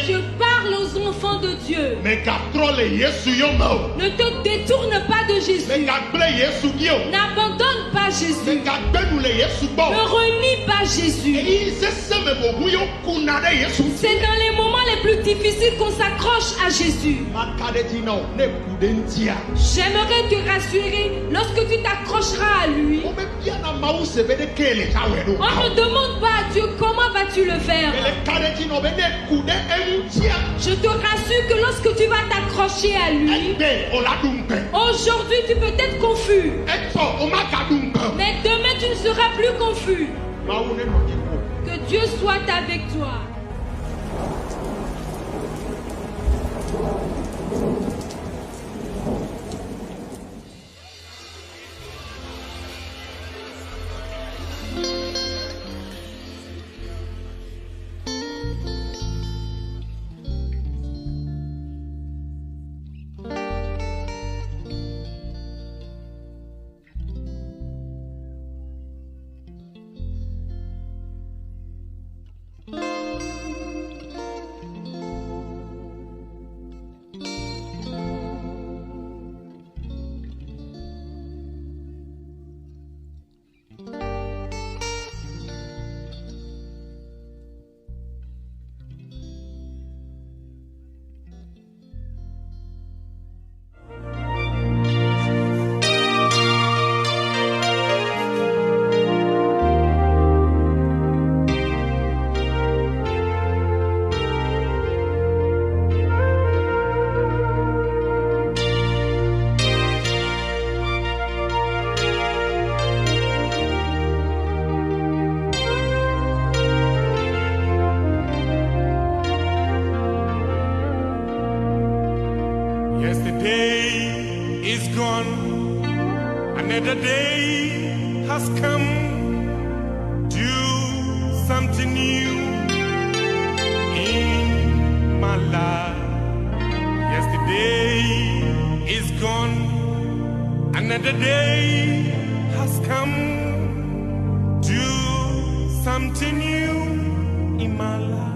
Je parle aux enfants de Dieu. Ne te détourne pas de Jésus. N'abandonne pas Jésus. Ne renie pas Jésus. C'est dans les moments les plus difficiles qu'on s'accroche à Jésus. J'aimerais te rassurer, lorsque tu t'accrocheras à lui, on ne demande pas à Dieu comment vas-tu le faire. Je te rassure que lorsque tu vas t'accrocher à lui, aujourd'hui tu peux être confus, mais demain tu ne seras plus confus. Que Dieu soit avec toi. Another day has come. Do something new in my life. Yesterday is gone. Another day has come. Do something new in my life.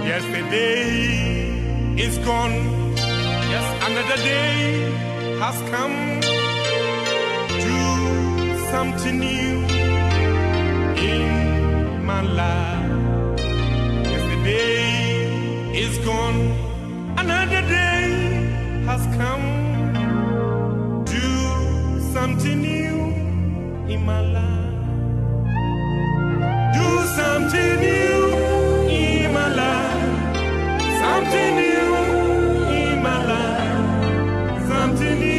Yesterday is gone. Yes, another day has come. Do something new in my life. Yesterday is gone. Another day has come. Do something new in my life. Do something new in my life. Something new in my life. Something new.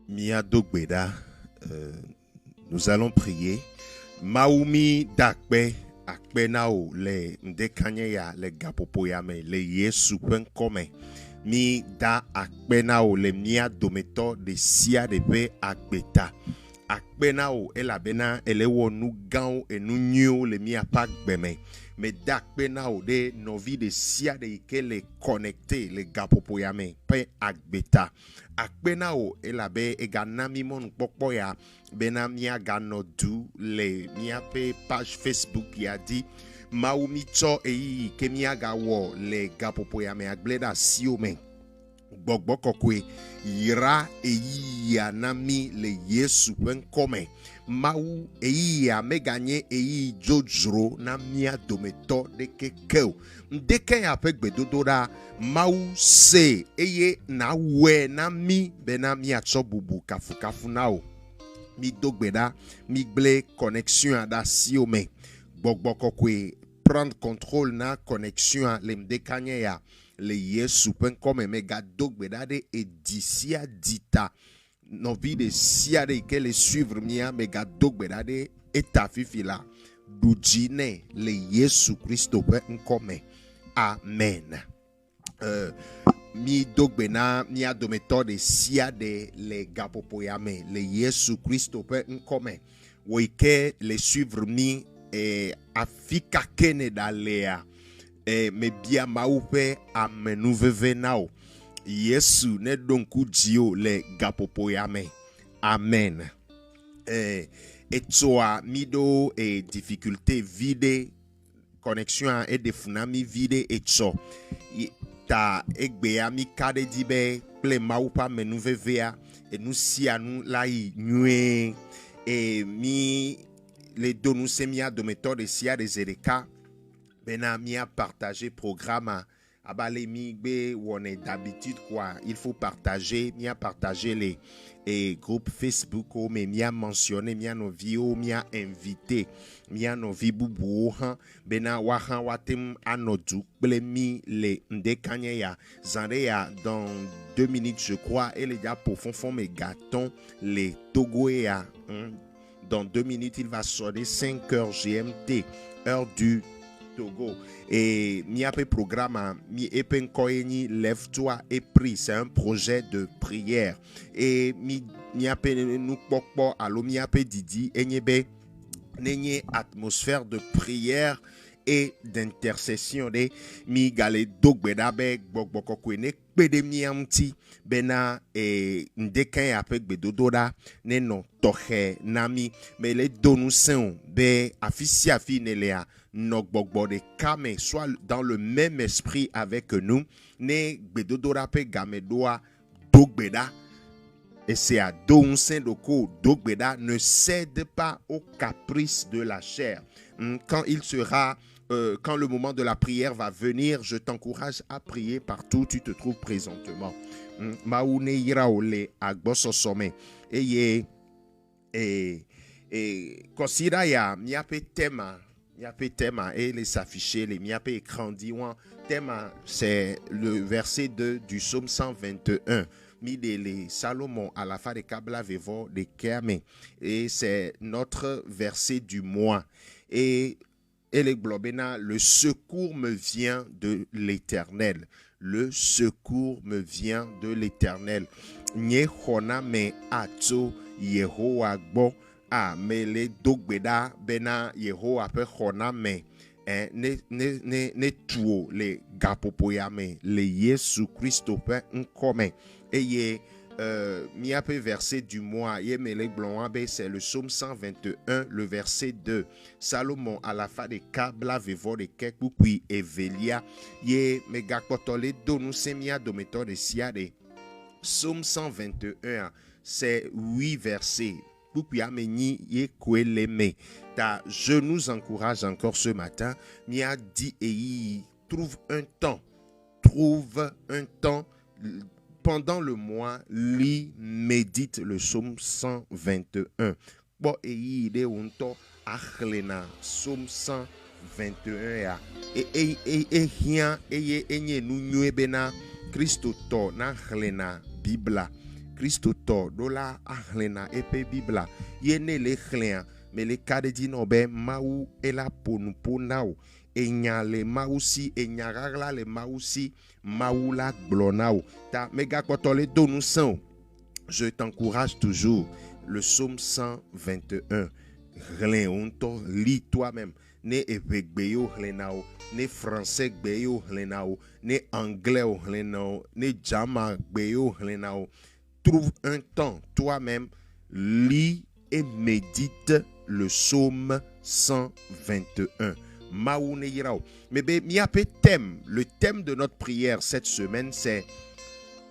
Mia Dogbeda, nous allons prier. Maoumi Dakbe akpenao le ndekanye ya le gapopo ya me le Yesu penkome mi da akpenao le mia dometo de sia de pe akbeta akpenao elabena elewo nu gan enu nyu le mia pak beme me da akpenao de novi de sia de ke le connecté le gapopo ya me pe akbeta akpenao elabe eganami mon pokpo ya bena mia ganodu le mia pe page Facebook ya di maumito eyi ke mia gawo le gapopo ya me agbleda siome gbogbo kokwe ira eyi ya nami le Yesu penkome mau eyi ya meganye eyi jojro na mia dometo de kekeo ndeke ya pe gbedodora mau se eye na we na mi bena mia chobubu kafu nao mi dogbeda mi ble connexion da siome gbogbo kokwe prendre contrôle na connexion le mdekanye ya le Yesu penkome mega dogbeda de edisia dita no vide sia de que le suivre mia mega dogbeda de etafifila dujine le Yesu Christo penkome amen. Mi dogbena mi adometo de sia de le gapopo yame le Yesu Christo penkome woike le suivre mi afika kene dalea me bia maupe amenuveve nao Yesu ne donku dio le gapopo yame amen. Etoa mido difficulté vide connexion et de funami vide etso ta egbe ami kade dibe ple maupa menuveve et nous si anu lai nue mi le donu semia de méthode sia de zereka bena mia partager programme abale mi be wone d'habitude quoi il faut partager mia partager les groupes Facebook o me mia mentionner mia no vio mia invité mia no vibubu bena wahan watem anodu ble mi le ndekanye ya zande ya dans 2 minutes je crois et les gars pour fond mes gâtons les Togo ya dans 2 minutes il va sonner 5 heures GMT heure du Togo et mi ape programme mi epen koyeni lève-toi et prie, c'est un projet de prière et mi ape nous pokpo alo mi ape didi enyebe nenye atmosphère de prière et d'intercession de mi gale dogbeda be gbogbo kwene kpede mi amti bena ndeken ape gbedododa ne no tohe nami me le donu sen be afisi afi nelea no gbogbo de kame soit dans le même esprit avec nous ne gbedodora pe gamedoa dogbeda et c'est à don saint doko dogbeda ne cède pas aux caprices de la chair quand il sera quand le moment de la prière va venir, je t'encourage à prier partout où tu te trouves présentement. Maoune iraole agboso some et considère ya miape tema et les afficher les miape écran diwan tema c'est le verset 2 du psaume 121 midele Salomon à la fin de Kabla Vevo de Kerme et c'est notre verset du mois et le globena, le secours me vient de l'Éternel. Le secours me vient de l'Éternel. Nye hona me ato Yehowa gbo a me le dogbeda bena Yehowa pe hona me ne tuo le gapopo ya me le Yesu Christo pe nkome eye mi ape verset du mois yemele blonabe c'est le psaume 121 le verset 2 Salomon à la fin de Kabla Vevo de Kekukui Evelia ye megakotole donu semia do méthode siade psaume 121 c'est 8 versets Pupi ameni ye kweleme ta je nous encourage encore ce matin mi a dit et trouve un temps pendant le mois, lit, médite le psaume 121. Bon, et il est un temps achlena, psaume 121 ya. Et rien, et nous nuebena, Christo to na achlena, Bibla. Christo to, dola achlena, epe Bibla. Yene le chléen, mais les cas de dit non ben maou et la pour nao et nya le maou si et nya ragla le maou si maou la glonao ta méga kotole do nous sang. Je t'encourage toujours le psaume 121. Réonto lis toi-même. Ne ebegbeyo hlenao, ne français gbeyo hlenao, ne anglais hlenao, ne jama gbeyo hlenao. Trouve un temps toi-même, lis et médite le psaume 121. Maoune yirao. Mais thème, le thème de notre prière cette semaine, c'est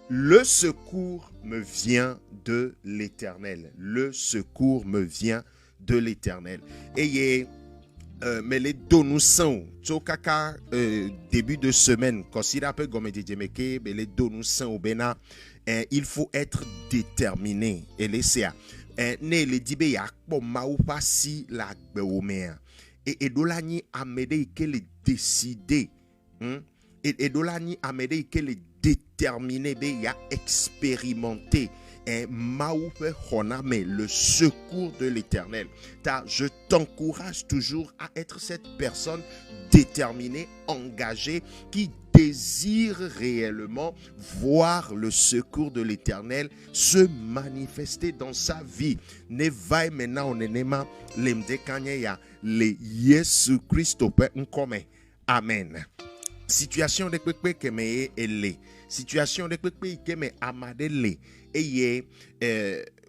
le secours me vient de l'Éternel. Le secours me vient de l'Éternel. Et mais les dons sont kaka début de semaine considère peu comme mais les dons sont bena il faut être déterminé et laisser ne les dibe ya po maou pas si la gbeomea et dolani amede que les décider et dolani amede que les déterminer be ya expérimenter mais le secours de l'Éternel. Je t'encourage toujours à être cette personne déterminée, engagée, qui désire réellement voir le secours de l'Éternel se manifester dans sa vie. Ne va maintenant on enema lemdekanya le Jésus Christ nkome. Amen. Situation de kwekwe keme ele. Situation de kwekwe keme amadele. Et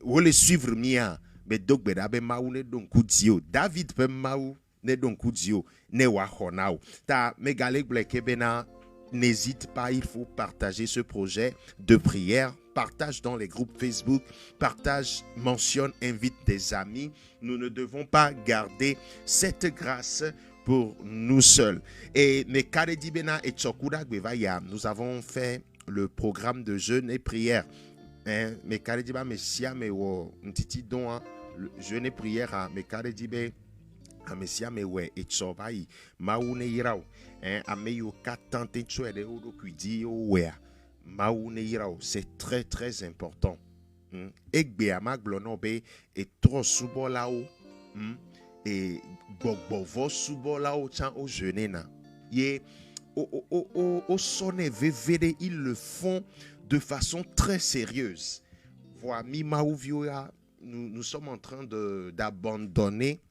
vous le suivre mia mais donc be maou ne donc kudio David pe maou ne donc kudio ne wa honao ta megalek bleke bena. N'hésite pas, il faut partager ce projet de prière. Partage dans les groupes Facebook, partage, mentionne, invite des amis. Nous ne devons pas garder cette grâce pour nous seuls. Et nous avons fait le programme de jeûne et prière. Mais Karediba Messia me wo ntiti don jeûne et prière à Mekaredibe a Messia me we etsobai maune irao ameyo katante chwede odo kwidi we maune irao. C'est très très important. Egbe amaglono be et trop subo lao et bogbovo subo lao chan au jeûne na ye au sonne vevede ils le font de façon très sérieuse. Voilà, nous sommes en train d'abandonner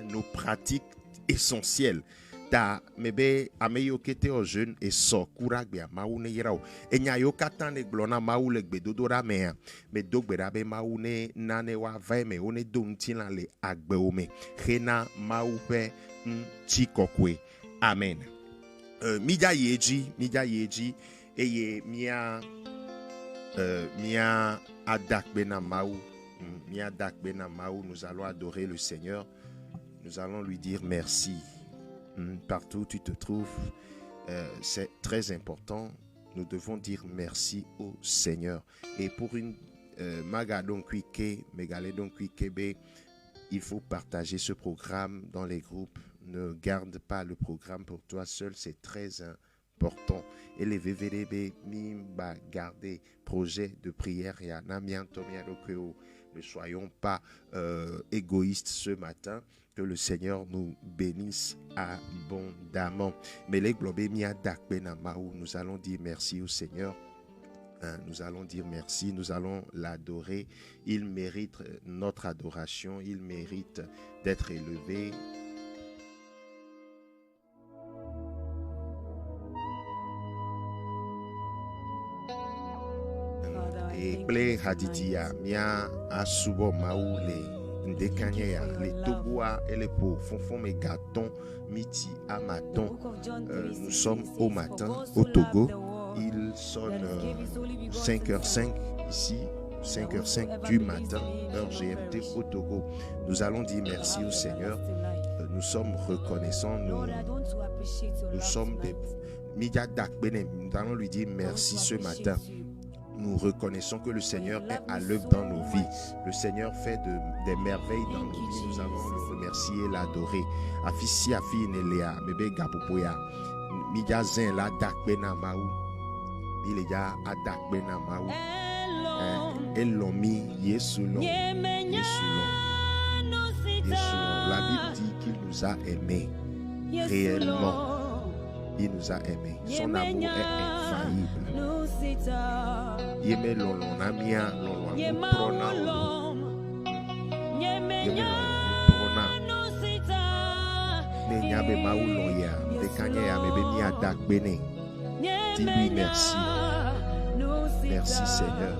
nos pratiques essentielles. Ta mebe ameyo kete o jeune et so kuragbe maune yirao enya yo katane glona maule gbe dodora me dogbe dabe maune nane wa vai me one domtina le agbe ome hena maupe chikokwe. Amen. Mida yeji eye mia adakbena maou nous allons adorer le Seigneur, nous allons lui dire merci. Partout où tu te trouves, c'est très important, nous devons dire merci au Seigneur. Et pour une magadon kwike megaledon kwikebe, il faut partager ce programme dans les groupes. Ne garde pas le programme pour toi seul, c'est très important. Et les VVDB mimba garder projet de prière et anamian tomia dokeo. Ne soyons pas égoïstes ce matin. Que le Seigneur nous bénisse abondamment. Mais les globés mia dakbena maou, nous allons dire merci au Seigneur. Nous allons dire merci, nous allons l'adorer. Il mérite notre adoration, il mérite d'être élevé. Et ple hadidia mia asubo maoule ndekanya les togoa et les pots fonfon mes gâtons miti à matin. Nous sommes au matin au Togo. Il sonne 5h05 ici, 5h05 du matin, heure GMT au Togo. Nous allons dire merci au Seigneur. Nous sommes reconnaissants. Nous sommes des médias d'Akbene. Nous allons lui dire merci ce matin. Nous reconnaissons que le Seigneur est à l'œuvre dans nos vies. Le Seigneur fait des merveilles dans nos vies. Nous allons le remercier et l'adorer. Afisi afi nelea mebe gapopoya. Miga zen la dakbena maou. Mileja adakbena maou. Elomi yesulon. Yesulon. La Bible dit qu'il nous a aimés réellement. Il nous a aimés. Son amour est infaillible. Yeme lolon amia lolon prona yeme prona ne nyabe maulon ya de kanya ya mebe mi adak bene. Dis-lui merci. Merci Seigneur.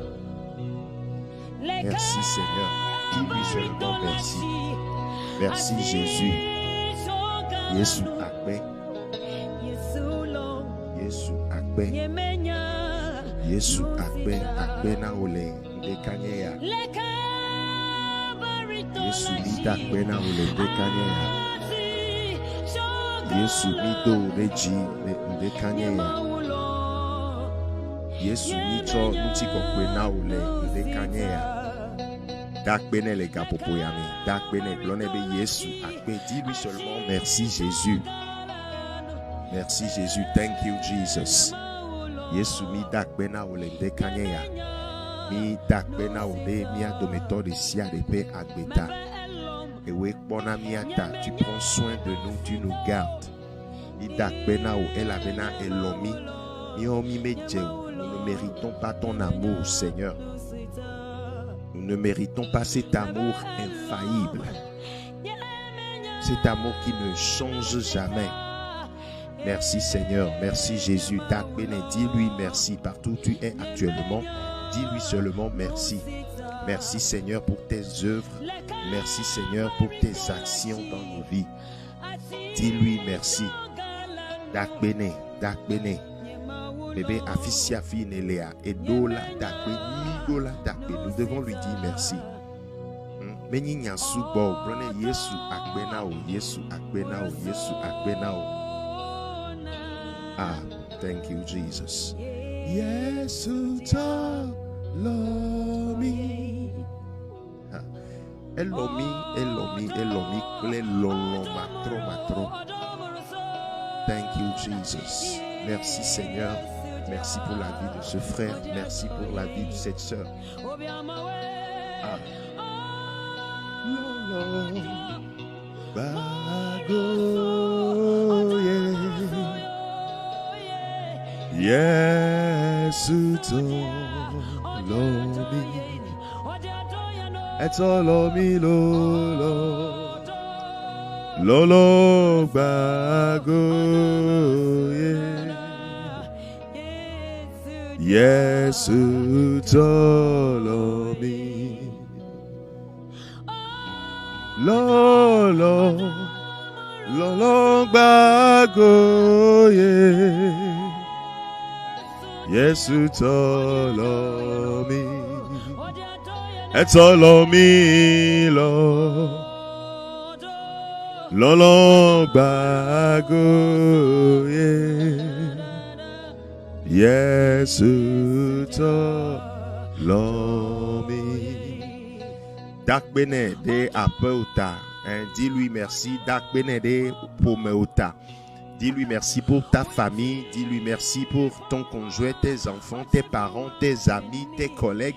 Merci Seigneur. Dis-lui seulement merci. Merci Jésus. Yesu akbe. Yesu akbe. Yesu akbe na ole de kanya ya. Yesu lita akbe na ole de kanya ya. Yesu mido reji de kanya ya. Yesu mito nuti kokwe na ole de kanya ya. Dakbene le gapopo yami. Dakbene glonebe Yesu akbe. Dis-lui seulement merci Jésus. Merci Jésus. Thank you Jesus. Yesu mi dakbena ole de kanya ya. Mi dakbena ole mi adometo de sia de pe agbeta. Ewe kpona mi ata. Tu prends soin de nous, tu nous gardes. Mi dakbena o elabena elomi. Mi omi medjeu. Nous ne méritons pas ton amour, Seigneur. Nous ne méritons pas cet amour infaillible. Cet amour qui ne change jamais. Merci Seigneur, merci Jésus. Dis-lui merci partout où tu es actuellement. Dis-lui seulement merci. Merci Seigneur pour tes œuvres. Merci Seigneur pour tes actions dans nos vies. Dis-lui merci. Dakbene. Bébé afisia fi nelea edola dakbe midola dakbe. Nous devons lui dire merci. Meni nyasu bo brone Yesu akbena o Yesu akbena o Yesu akbena o. Ah, thank you Jesus. Yesu tolomi. Elomi kle lolo matro. Thank you Jesus. Merci Seigneur. Merci pour la vie de ce frère. Merci pour la vie de cette sœur. Ah. Yesu tolomi. Etolomi lolo bago Yesu tolomi lolo bago Yesu tolomi etolomi lolo bago Yesu tolomi. Dakbene de apeuta. Dis-lui merci. Dakbene de pomeuta. Dis-lui merci pour ta famille. Dis-lui merci pour ton conjoint, tes enfants, tes parents, tes amis, tes collègues.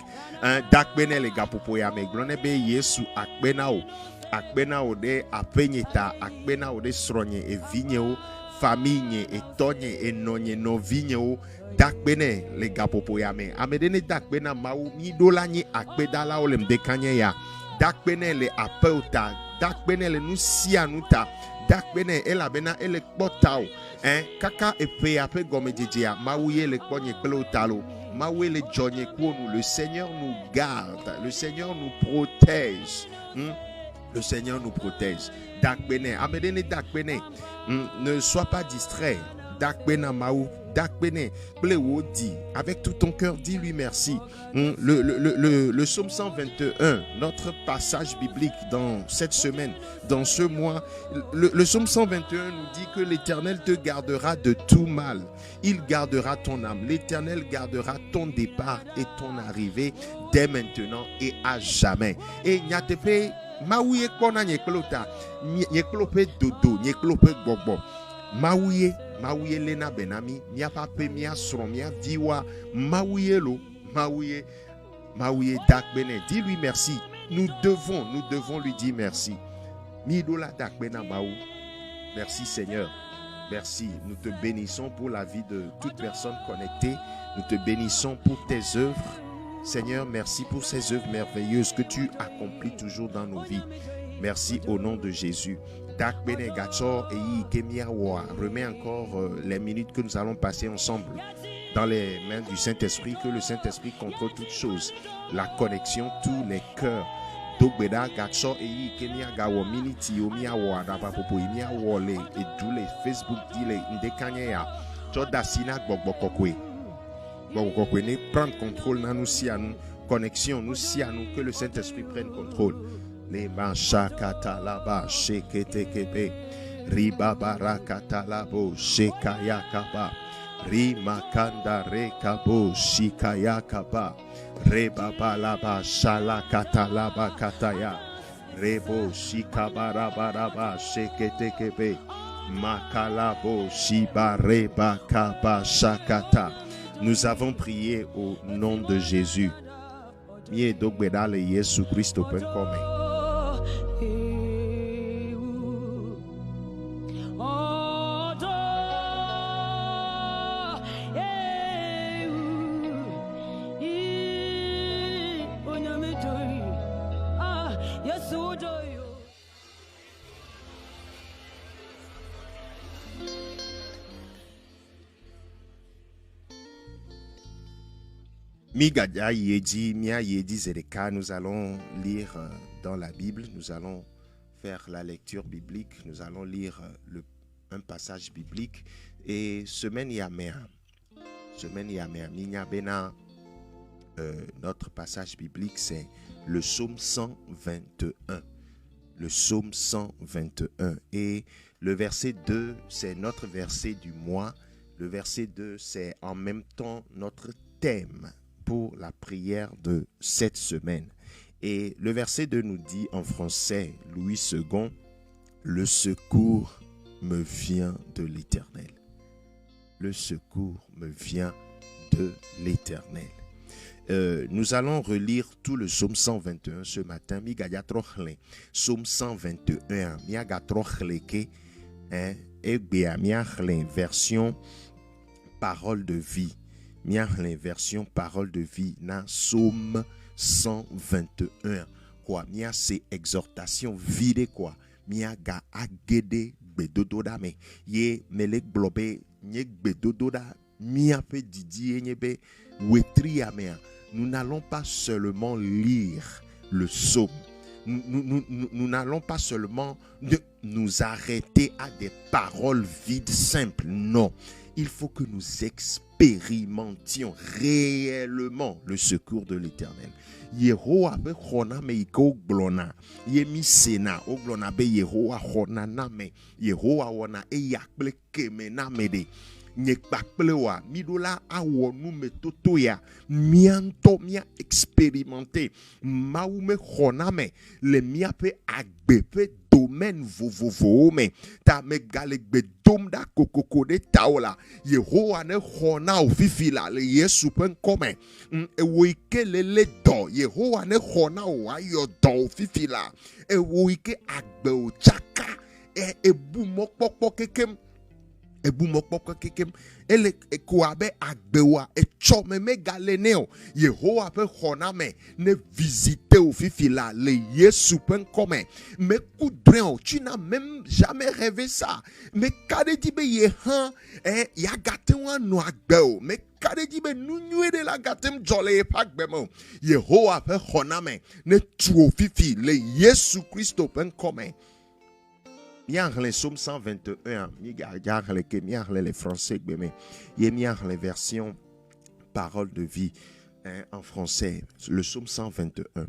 Dakbene le gapopo ya meglonebe Yesu akbenao. Akbenao de apenyeta. Akbenao de sronye e vigneo. Famille et tonye et nonye no vigneo. Dakbene le gapopo ya me. Amedene dakbena mau mi dolanye akbedala olem dekanye ya. Dakbene le apeuta. Dakbene le nusia nuta. Dakbene elabena ele kpotao. Kaka epe ape gomedjea. Mauye le kponye klotalo. Mauye le jonye kwonu. Le Seigneur nous garde. Le Seigneur nous protège. Le Seigneur nous protège. Dakbene. Amedene dakbene. Ne sois pas distrait. Dakbena maou. Dakbene, dit avec tout ton cœur, dis-lui merci. Le psaume 121, notre passage biblique dans cette semaine, dans ce mois, le psaume 121 nous dit que l'Éternel te gardera de tout mal. Il gardera ton âme. L'Éternel gardera ton départ et ton arrivée dès maintenant et à jamais. Et nyatepe maouye kona nyeklota, nyeklope dodo, nyeklope bobo. Maouye lena benami, mia pape, mia sron, mia viwa, maouye lo, maouye dakbene. Dis-lui merci. Nous devons lui dire merci. Merci Seigneur. Merci. Nous te bénissons pour la vie de toute personne connectée. Nous te bénissons pour tes œuvres. Seigneur, merci pour ces œuvres merveilleuses que tu accomplis toujours dans nos vies. Merci au nom de Jésus. Remets encore les minutes que nous allons passer ensemble dans les mains du Saint-Esprit. Que le Saint-Esprit contrôle toutes choses. La connexion, tous les cœurs. Dogbeda gacho eyi kemia gawo miniti omia wo adaba popo imia wo le edule Facebook dile ndekanye ya choda sina gbogbokokwe ne prendre contrôle na nous si à nous connexion nous si à nous que le Saint-Esprit prenne contrôle les manchakata laba shekete kebe riba barakata labo shekaya kaba rimakanda rekabo shikaya kaba Reba balaba shalakata laba kataya rebo shikabarabaraba sheketekebe makalabo shiba reba kaba shakata. Nous avons prié au nom de Jésus. Mie dogbedale Yesu Christo penkome. Migada Yedi, Mia Yedi Zedeka, nous allons lire dans la Bible, nous allons faire la lecture biblique, nous allons lire un passage biblique et semaine Yamea, Minya Bena, notre passage biblique c'est le psaume 121. Le psaume 121 et le verset 2 c'est notre verset du mois. Le verset 2 c'est en même temps notre thème pour la prière de cette semaine. Et le verset 2 nous dit en français, Louis II, le secours me vient de l'Éternel. Le secours me vient de l'Éternel. Nous allons relire tout le psaume 121 ce matin. Psaume 121, version parole de vie. Version parole de vie na psaume 121 quoi mia c'est exhortation vide quoi mia ga agede gbedododa me ye melek blobe nye gbedododa mia pe didi nyebe wetri amea. Nous n'allons pas seulement lire le psaume. Nous n'allons pas seulement nous arrêter à des paroles vides simples. Non, il faut que nous expérimentions réellement le secours de l'Éternel. Yehowa be khona me iko glona yemi sena o glona be Yehowa khona na me Yehowa wona e yakple keme na me de nyekpakplewa midola awonu metoto ya mianto mia expérimenté maume khona me le mia pe agbepe domaine vovovo me ta me galegbe domda kokoko de taola Yehowa ne khona ofifila le Yesu pen come e woike le do Yehowa ne khona o ayo do ofifila e woike agbe o chaka e bumo popo kekem ebumokpoko kekem ele ekoabe agbewa echome me galeneo Yehowa pe khoname ne visiter au fifila le Yesu pen comme me coudron tu n'as même jamais rêvé ça me kade dibe yehan ya gatenwa no agbeo me kade dibe nunue de la gatem jole pagbemo Yehowa pe khoname ne tu au fifi le Yesu Christo pen comme Miar le psaume 121, miar les français, miar les versions parole de vie en français, le psaume 121.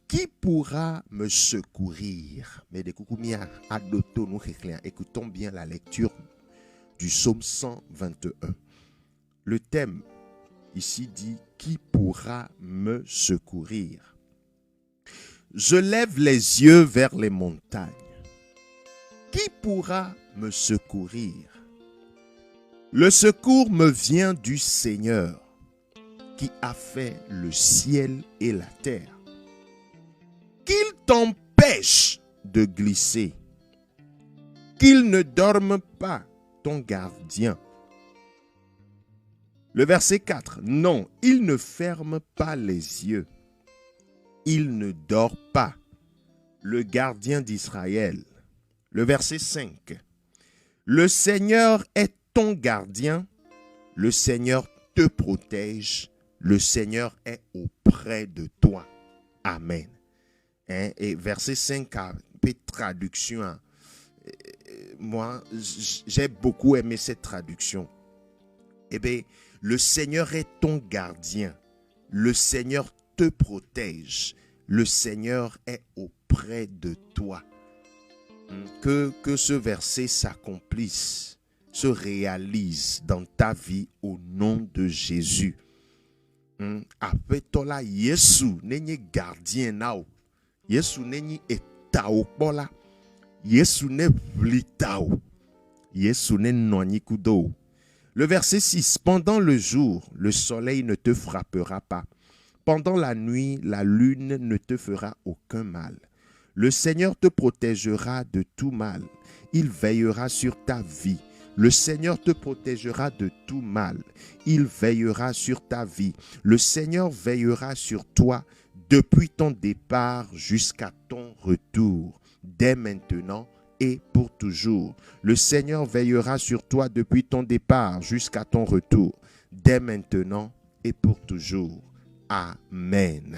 Qui pourra me secourir? Mais des coucou miar adoto nous écoutons bien la lecture du psaume 121. Le thème ici dit qui pourra me secourir? Je lève les yeux vers les montagnes. Qui pourra me secourir? Le secours me vient du Seigneur qui a fait le ciel et la terre. Qu'il t'empêche de glisser. Qu'il ne dorme pas, ton gardien. Le verset 4. Non, il ne ferme pas les yeux. Il ne dort pas. Le gardien d'Israël. Le verset 5. Le Seigneur est ton gardien. Le Seigneur te protège. Le Seigneur est auprès de toi. Amen. Et verset 5, traduction. Moi, j'ai beaucoup aimé cette traduction. Eh bien, le Seigneur est ton gardien. Le Seigneur te protège. Le Seigneur est auprès de toi. Que ce verset s'accomplisse, se réalise dans ta vie au nom de Jésus. Après tola Yesu n'est gardien nao. Yesu n'est etao pola. Yesu n'est blitao. Yesu n'est noni kudo. Le verset 6. Pendant le jour, le soleil ne te frappera pas. Pendant la nuit, la lune ne te fera aucun mal. Le Seigneur te protégera de tout mal. Il veillera sur ta vie. Le Seigneur te protégera de tout mal. Il veillera sur ta vie. Le Seigneur veillera sur toi depuis ton départ jusqu'à ton retour, dès maintenant et pour toujours. Le Seigneur veillera sur toi depuis ton départ jusqu'à ton retour, dès maintenant et pour toujours. Amen.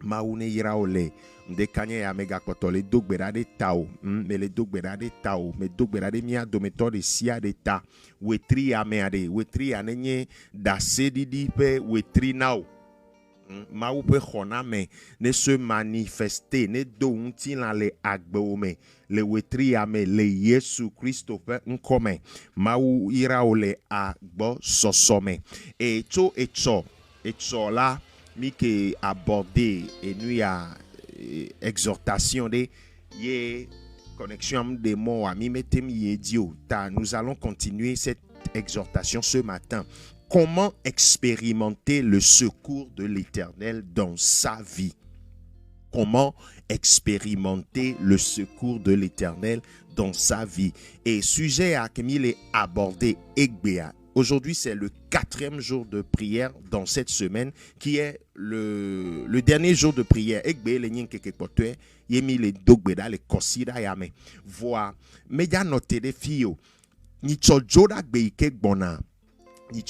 Maune iraole ndekanye ya mega kotole dogbera de tao me le dogbera de tao me dogbera de mia dometo de sia de ta wetri ameade wetri anenye da sedidi pe wetri nao Maou pe khona me ne se manifester ne do unti la le agbeome le wetri ame le Yesu Christo pe nkome Maou iraole agbo sosome et cho la mi ke abordé et nous a exhortation de ye connexion de mots à mi metem yedio ta nous allons continuer cette exhortation ce matin. Comment expérimenter le secours de l'Éternel dans sa vie? Comment expérimenter le secours de l'Éternel dans sa vie? Et sujet à Camille est abordé Egbea. Aujourd'hui, c'est le 4e jour de prière dans cette semaine qui est le dernier jour de prière. Egbea, les nyen keke potwe, yemi le dogbeda, le kosida yame. Voix, media note de fio, ni chojoda gbeike gbona. Le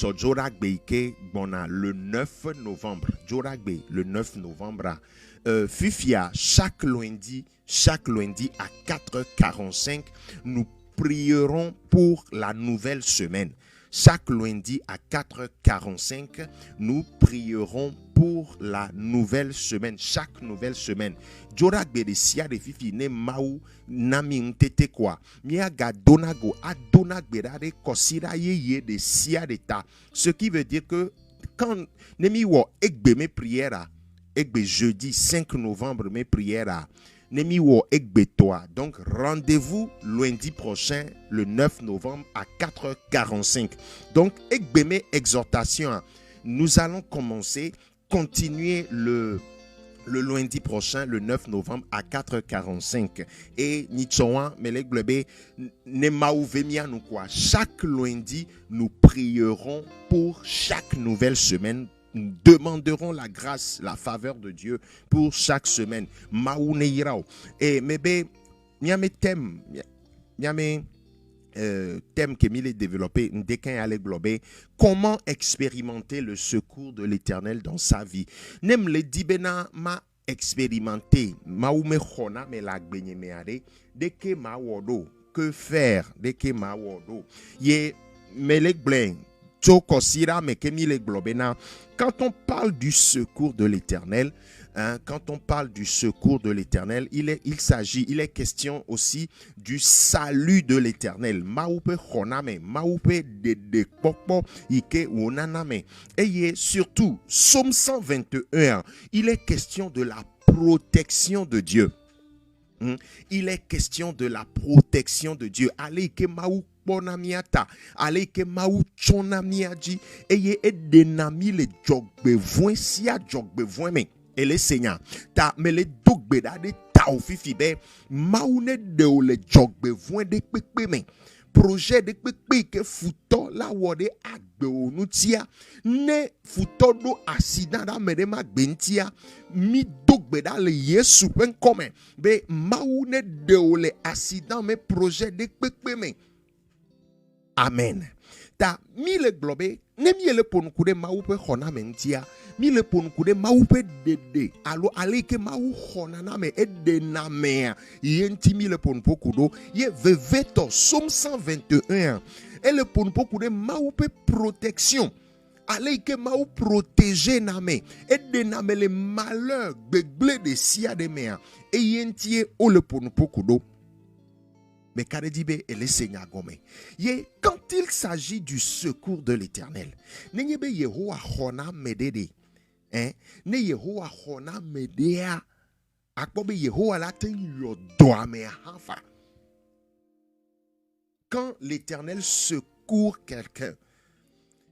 9 novembre, Joragbe, le 9 novembre, Fifia, chaque lundi à 4h45, nous prierons pour la nouvelle semaine. Chaque lundi à 4h45, nous prierons pour la nouvelle semaine. Chaque nouvelle semaine. Joragbe de sia de fifi ne maou nami ntete kwa. Miaga donago adonagbe de kosira ye de sia de ta. Ce qui veut dire que quand nemi wo egbe mes prières, egbe jeudi 5 novembre mes prières. Nemi wo egbe toi. Donc rendez-vous lundi prochain le 9 novembre à 4h45. Donc egbe mes exhortations. Nous allons continuer le lundi prochain, le 9 novembre à 4h45. Et Nichoan, Melek Blebe, Nemaouvemia nous quoi. Chaque lundi, nous prierons pour chaque nouvelle semaine. Nous demanderons la grâce, la faveur de Dieu pour chaque semaine. Maouneirao. Et mebe, niame thème, niame thème que Mille développé, Ndekin ale globé, comment expérimenter le secours de l'Éternel dans sa vie. Nem le dibena ma expérimenté, ma ou me khona me la gbenye me ade, deke ma wodo, que faire, deke ma wodo. Ye melek blen, chokosira me ke Mille globena. Quand on parle du secours de l'Éternel, quand on parle du secours de l'Éternel, il est question aussi du salut de l'Éternel. Maoupe khoname, maoupe de popo ike wonaname. Et surtout, Psaume 121, il est question de la protection de Dieu. Il est question de la protection de Dieu. Allez que maou bonamiata, allez que maou chonamiaji, eye edenami le jogbe voin sia jogbe voin me. Et les seigneurs, ta me le dogbeda de ta au fifi be maune de o le jogbe voin de pepe men projet de pepe ke futo la wode agbe onutia ne futo do accident da medema gbentia mi dogbe da le yesu pen come be maune de o le accident me projet de pepe men amen ta mi le globe ne mi le ponukude maupe hona mentia mi le ponukude maupe dede alo aleke mau hona na me ede na me yenti mi le ponupokudo ye veveto Somme 121 et le ponupokude maupe protection aleke mau protéger na me ede na me le malheur begle de sia de me e yenti o le ponupokudo. Mais quand il s'agit du secours de l'Éternel, ne Yehowa medede, hein? Ne Yehowa medea, akbobe Yehowa la ten yodoa me hafa. Quand l'Éternel secourt quelqu'un,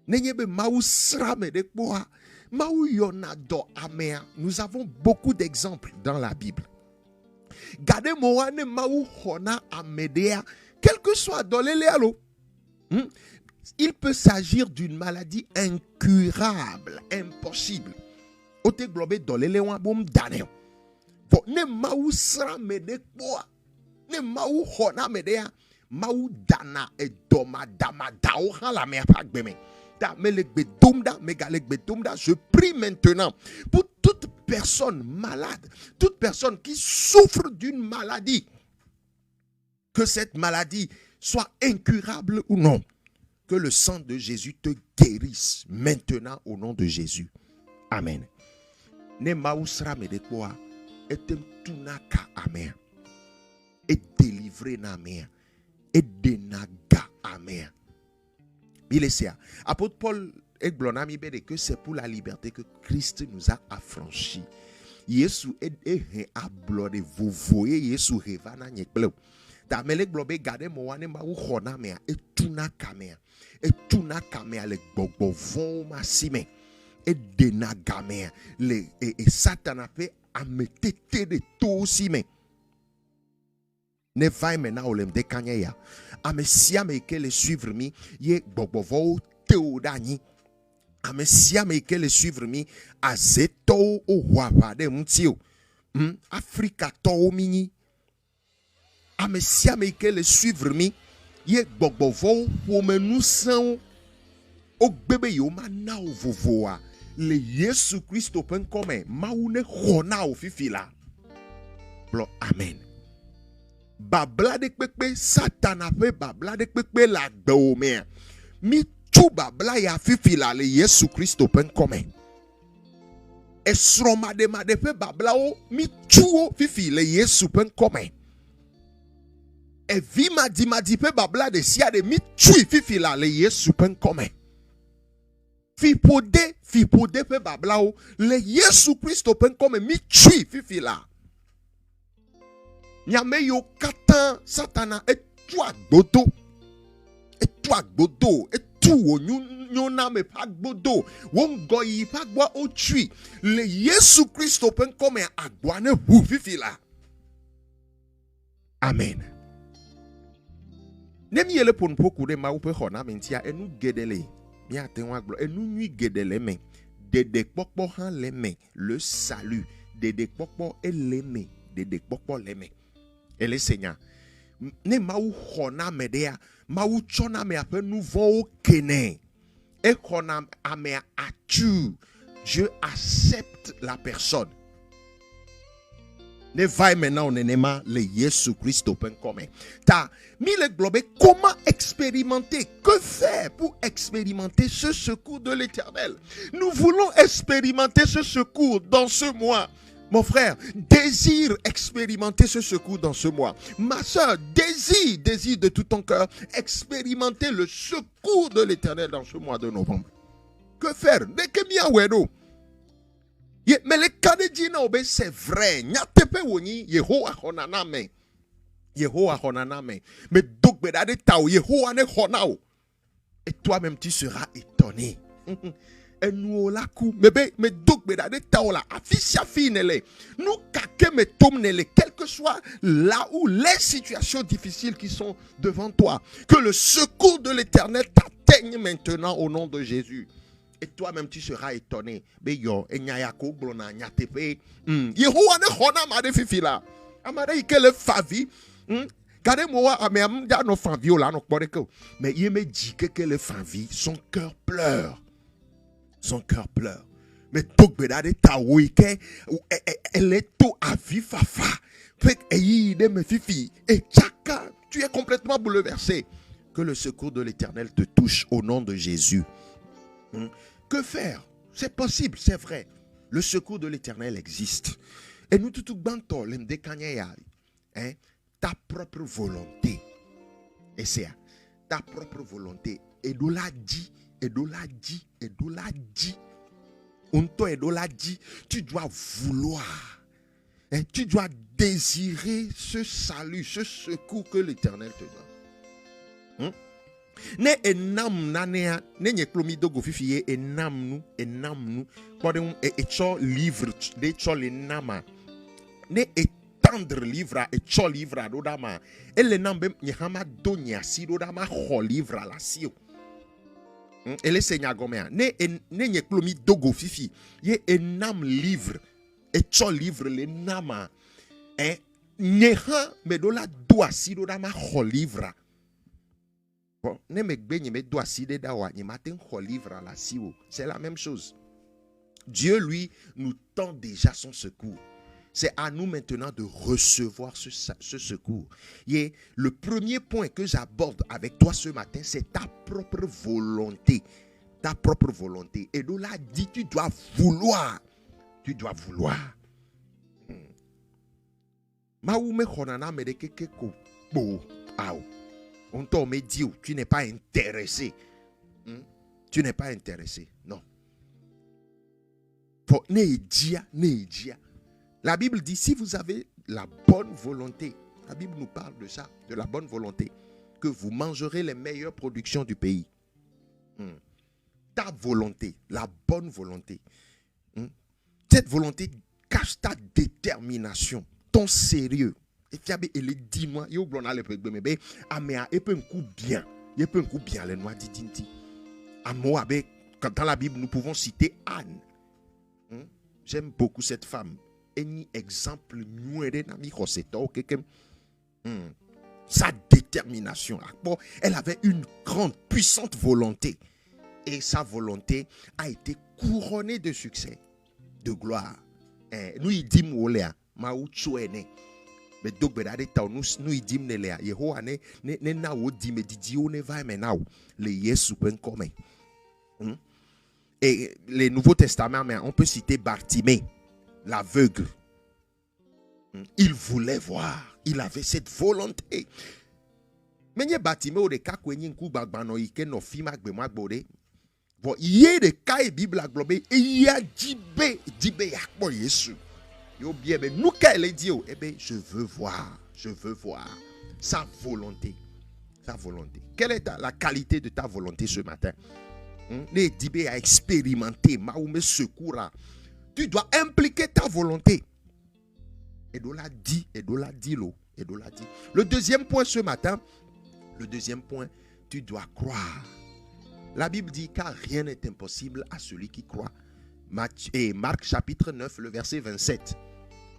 ne yebe mausra medekboa, mau yonado amea. Nous avons beaucoup d'exemples dans la Bible. Gade moane maou hona amedea, quel que soit dolele alo. Il peut s'agir d'une maladie incurable, impossible. Ote globe dolele wan boum dane. Bon, ne maou sra mede boa, ne maou hona medea, maou dana e doma dama dao la me apak beme. Je prie maintenant pour toute personne malade, toute personne qui souffre d'une maladie, que cette maladie soit incurable ou non, que le sang de Jésus te guérisse maintenant au nom de Jésus. Amen. Ne mausra me de quoi etem tunaka amen. Et délivré na amen. Et denaga amen. Apôtre Paul exblonami bede que c'est pour la liberté que Christ nous a affranchis. Yesu est ablode vous voyez Yesu revana nyekble. Ta mele globe gade mo wane ma uchona me et tuna kamea le gbogbo von masime et denagamea le et Satan pe ametete de to sime. Ne vai maintenant olem de kanya amesia me ke le suivre mi ye gbogbovou teodani amesia me ke le suivre mi azeto o wapa de mtio Afrika to mini amesia me ke le suivre mi ye gbogbovou wo menusan o gbebe yo mana o vovoa le Yesu Christ open comme maune khona o fifila blo amen. Babla de pepe Satan a fait babla de pepe la gbeome mi tu babla ya fifila le Yesu Christ open comme e sroma de ma de pe babla o mi tu o fifi le Yesu open comme e vi ma di pe babla de sia de mi tu fifila le Yesu open comme fi pode pe babla o le Yesu Christ open comme mi tu fifila. Nyame yo katan Satana et toi gbodo et tout nyona me pa gbodo won goyi pa gwa o tui le Yesu Christ open comme agwa ne hu fifila. Amen. Nemi ele pon poku de ma upe hona mentia enu gedele mi atenwa glo enu nui gedele men dede pokpo han leme le salut dede pokpo eleme dede pokpo leme. Et le Seigneur, ne maou hona medea, maou chona me ape nouveau kene. Et hona ame atu, je accepte la personne. Ne vai maintenant nenema le Yesu Christ open commun. Ta mi le globe, comment expérimenter? Que faire pour expérimenter ce secours de l'Éternel? Nous voulons expérimenter ce secours dans ce mois. Mon frère, désire expérimenter ce secours dans ce mois. Ma soeur, désire de tout ton cœur expérimenter le secours de l'Éternel dans ce mois de novembre. Que faire? Mais le cas de Dina, c'est vrai. Yehowa honaname. Mais donc, et toi-même, tu seras étonné. enu la ku mebe me dok be da de taola afisha finele nous kake me tomnele quel que soit là où les situations difficiles qui sont devant toi, que le secours de l'Éternel t'atteigne maintenant au nom de Jésus. Et toi-même tu seras étonné. Be yo enyayako blona nyatepe. Yehowa ne khona ma de fifila. Amade ikele favi. Gardez moi ame amda no favi o la no kporeko. Mais il me dit que le favi son cœur pleure. Son cœur pleure. Mais tok bedade tawoike elle est tout à vifafa. Fait eyi de me fifi et chaka tu es complètement bouleversé. Que le secours de l'Éternel te touche au nom de Jésus. Que faire? C'est possible, c'est vrai. Le secours de l'Éternel existe. Et nous tout banto lem dekanya hein, ta propre volonté. Et c'est ta propre volonté. Et de la dit, et de la dit, et de la dit. Unto et de la dit, tu dois vouloir. Hein, tu dois désirer ce salut, ce secours que l'Éternel te donne. Ne enam nanea ne nyeklomi dogo fifiye enam nu podem echo livre de cho le nama ne etendre livre et cho livre do dama ele nambe nyahama donya si do dama ho livre la sio ele senya gomea ne nyeklomi dogo fifi ye enam livre et cho livre le nama nyeha me do la doa si do dama ho livre. C'est la même chose. Dieu, lui, nous tend déjà son secours. C'est à nous maintenant de recevoir ce secours. Et le premier point que j'aborde avec toi ce matin, c'est ta propre volonté. Ta propre volonté. Et de là, dit, tu dois vouloir. Tu dois vouloir. On t'a dit, tu n'es pas intéressé. Tu n'es pas intéressé. Non. La Bible dit, si vous avez la bonne volonté, la Bible nous parle de ça, de la bonne volonté, que vous mangerez les meilleures productions du pays. Ta volonté, la bonne volonté. Cette volonté cache ta détermination, ton sérieux. Et tu as les 10 mois, il y a le peu mais amea et peu un coup bien, il peut un coup bien les noix d'idinti. Amoabe, quand dans la Bible nous pouvons citer Anne. J'aime beaucoup cette femme. Un exemple sa détermination. Elle avait une grande, puissante volonté. Et sa volonté a été couronnée de succès, de gloire. Nous y disons, mais donc nous y disons, Yehowa ne na wo di me didi o ne va me na le Yesu ben comme. Et le Nouveau Testament, on peut citer Bartimée, l'aveugle. Il voulait voir, il avait cette volonté. Mais il Bartimée au de cas kwenye nku bagbano ike no fi magbe magbode. Bon, il y a des cas et Bible à globe et il y a dibe yakbo Yesu. Yo bien ben nous qu'elle dit eh ben je veux voir sa volonté. Sa volonté. Quelle est la qualité de ta volonté ce matin? Les dibé à expérimenter, maoume secours. Tu dois impliquer ta volonté. Et de la dit, et de la dit l'eau, et de la dit. Le deuxième point ce matin, tu dois croire. La Bible dit car rien n'est impossible à celui qui croit. Marc chapitre 9, le verset 27.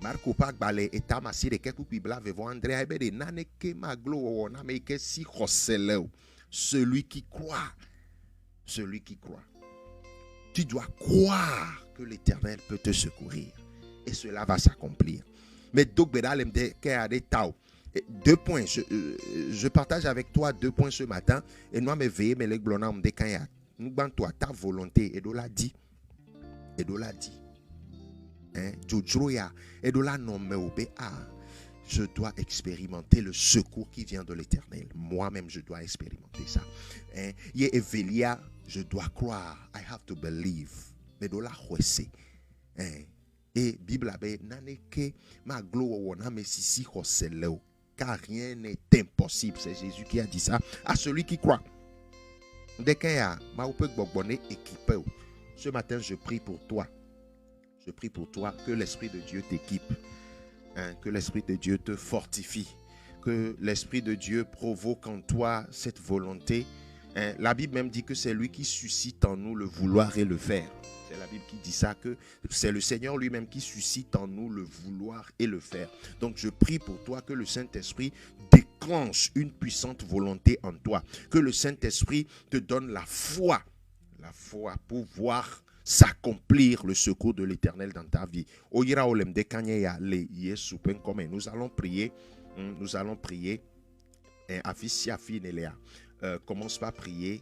Marc opak balé et tamasi de quelques bibla vevo André ebede naneke maglo na meke si roseleu. Celui qui croit. Celui qui croit. Tu dois croire que l'Éternel peut te secourir. Et cela va s'accomplir. Mais donc, 2 points. Je partage avec toi 2 points ce matin. Et nous me veillé, mais les glona me décaillent. Nous ban toi ta volonté. Et de la dit. Et de la dit. Jojoya. Et de la non me obé. Je dois expérimenter le secours qui vient de l'Éternel. Moi-même, je dois expérimenter ça. Yé Evelia, je dois croire. I have to believe. Mais de la huesse. Et Bible abe naneke ma gloire wona mesisi hoseleo. Car rien n'est impossible. C'est Jésus qui a dit ça à celui qui croit. Dès qu'il y a ma oupe gbogboné équipé. Ce matin, je prie pour toi. Je prie pour toi que l'Esprit de Dieu t'équipe, que l'Esprit de Dieu te fortifie, que l'Esprit de Dieu provoque en toi cette volonté. La Bible même dit que c'est lui qui suscite en nous le vouloir et le faire. C'est la Bible qui dit ça, que c'est le Seigneur lui-même qui suscite en nous le vouloir et le faire. Donc je prie pour toi que le Saint-Esprit déclenche une puissante volonté en toi, que le Saint-Esprit te donne la foi pour voir s'accomplir le secours de l'Éternel dans ta vie. Nous allons prier. Commence par prier.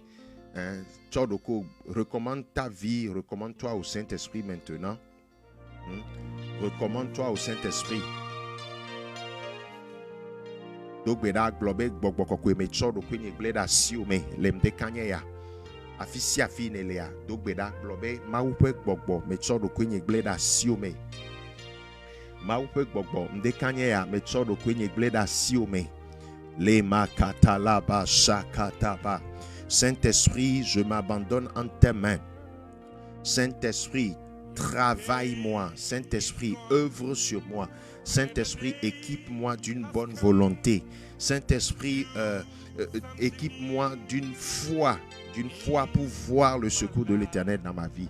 Recommande ta vie, recommande-toi au Saint-Esprit maintenant. Recommande-toi au Saint-Esprit. Afisia finelea dogbeda globe maupe gbogbo mechodo kwenye gleda siome maupe gbogbo ndekanye ya mechodo kwenye gleda siome le makatalaba shakataba. Saint-Esprit, je m'abandonne en tes mains. Saint-Esprit, travaille-moi. Saint-Esprit, œuvre sur moi. Saint-Esprit, équipe-moi d'une bonne volonté. Saint-Esprit, équipe-moi d'une foi pour voir le secours de l'Éternel dans ma vie.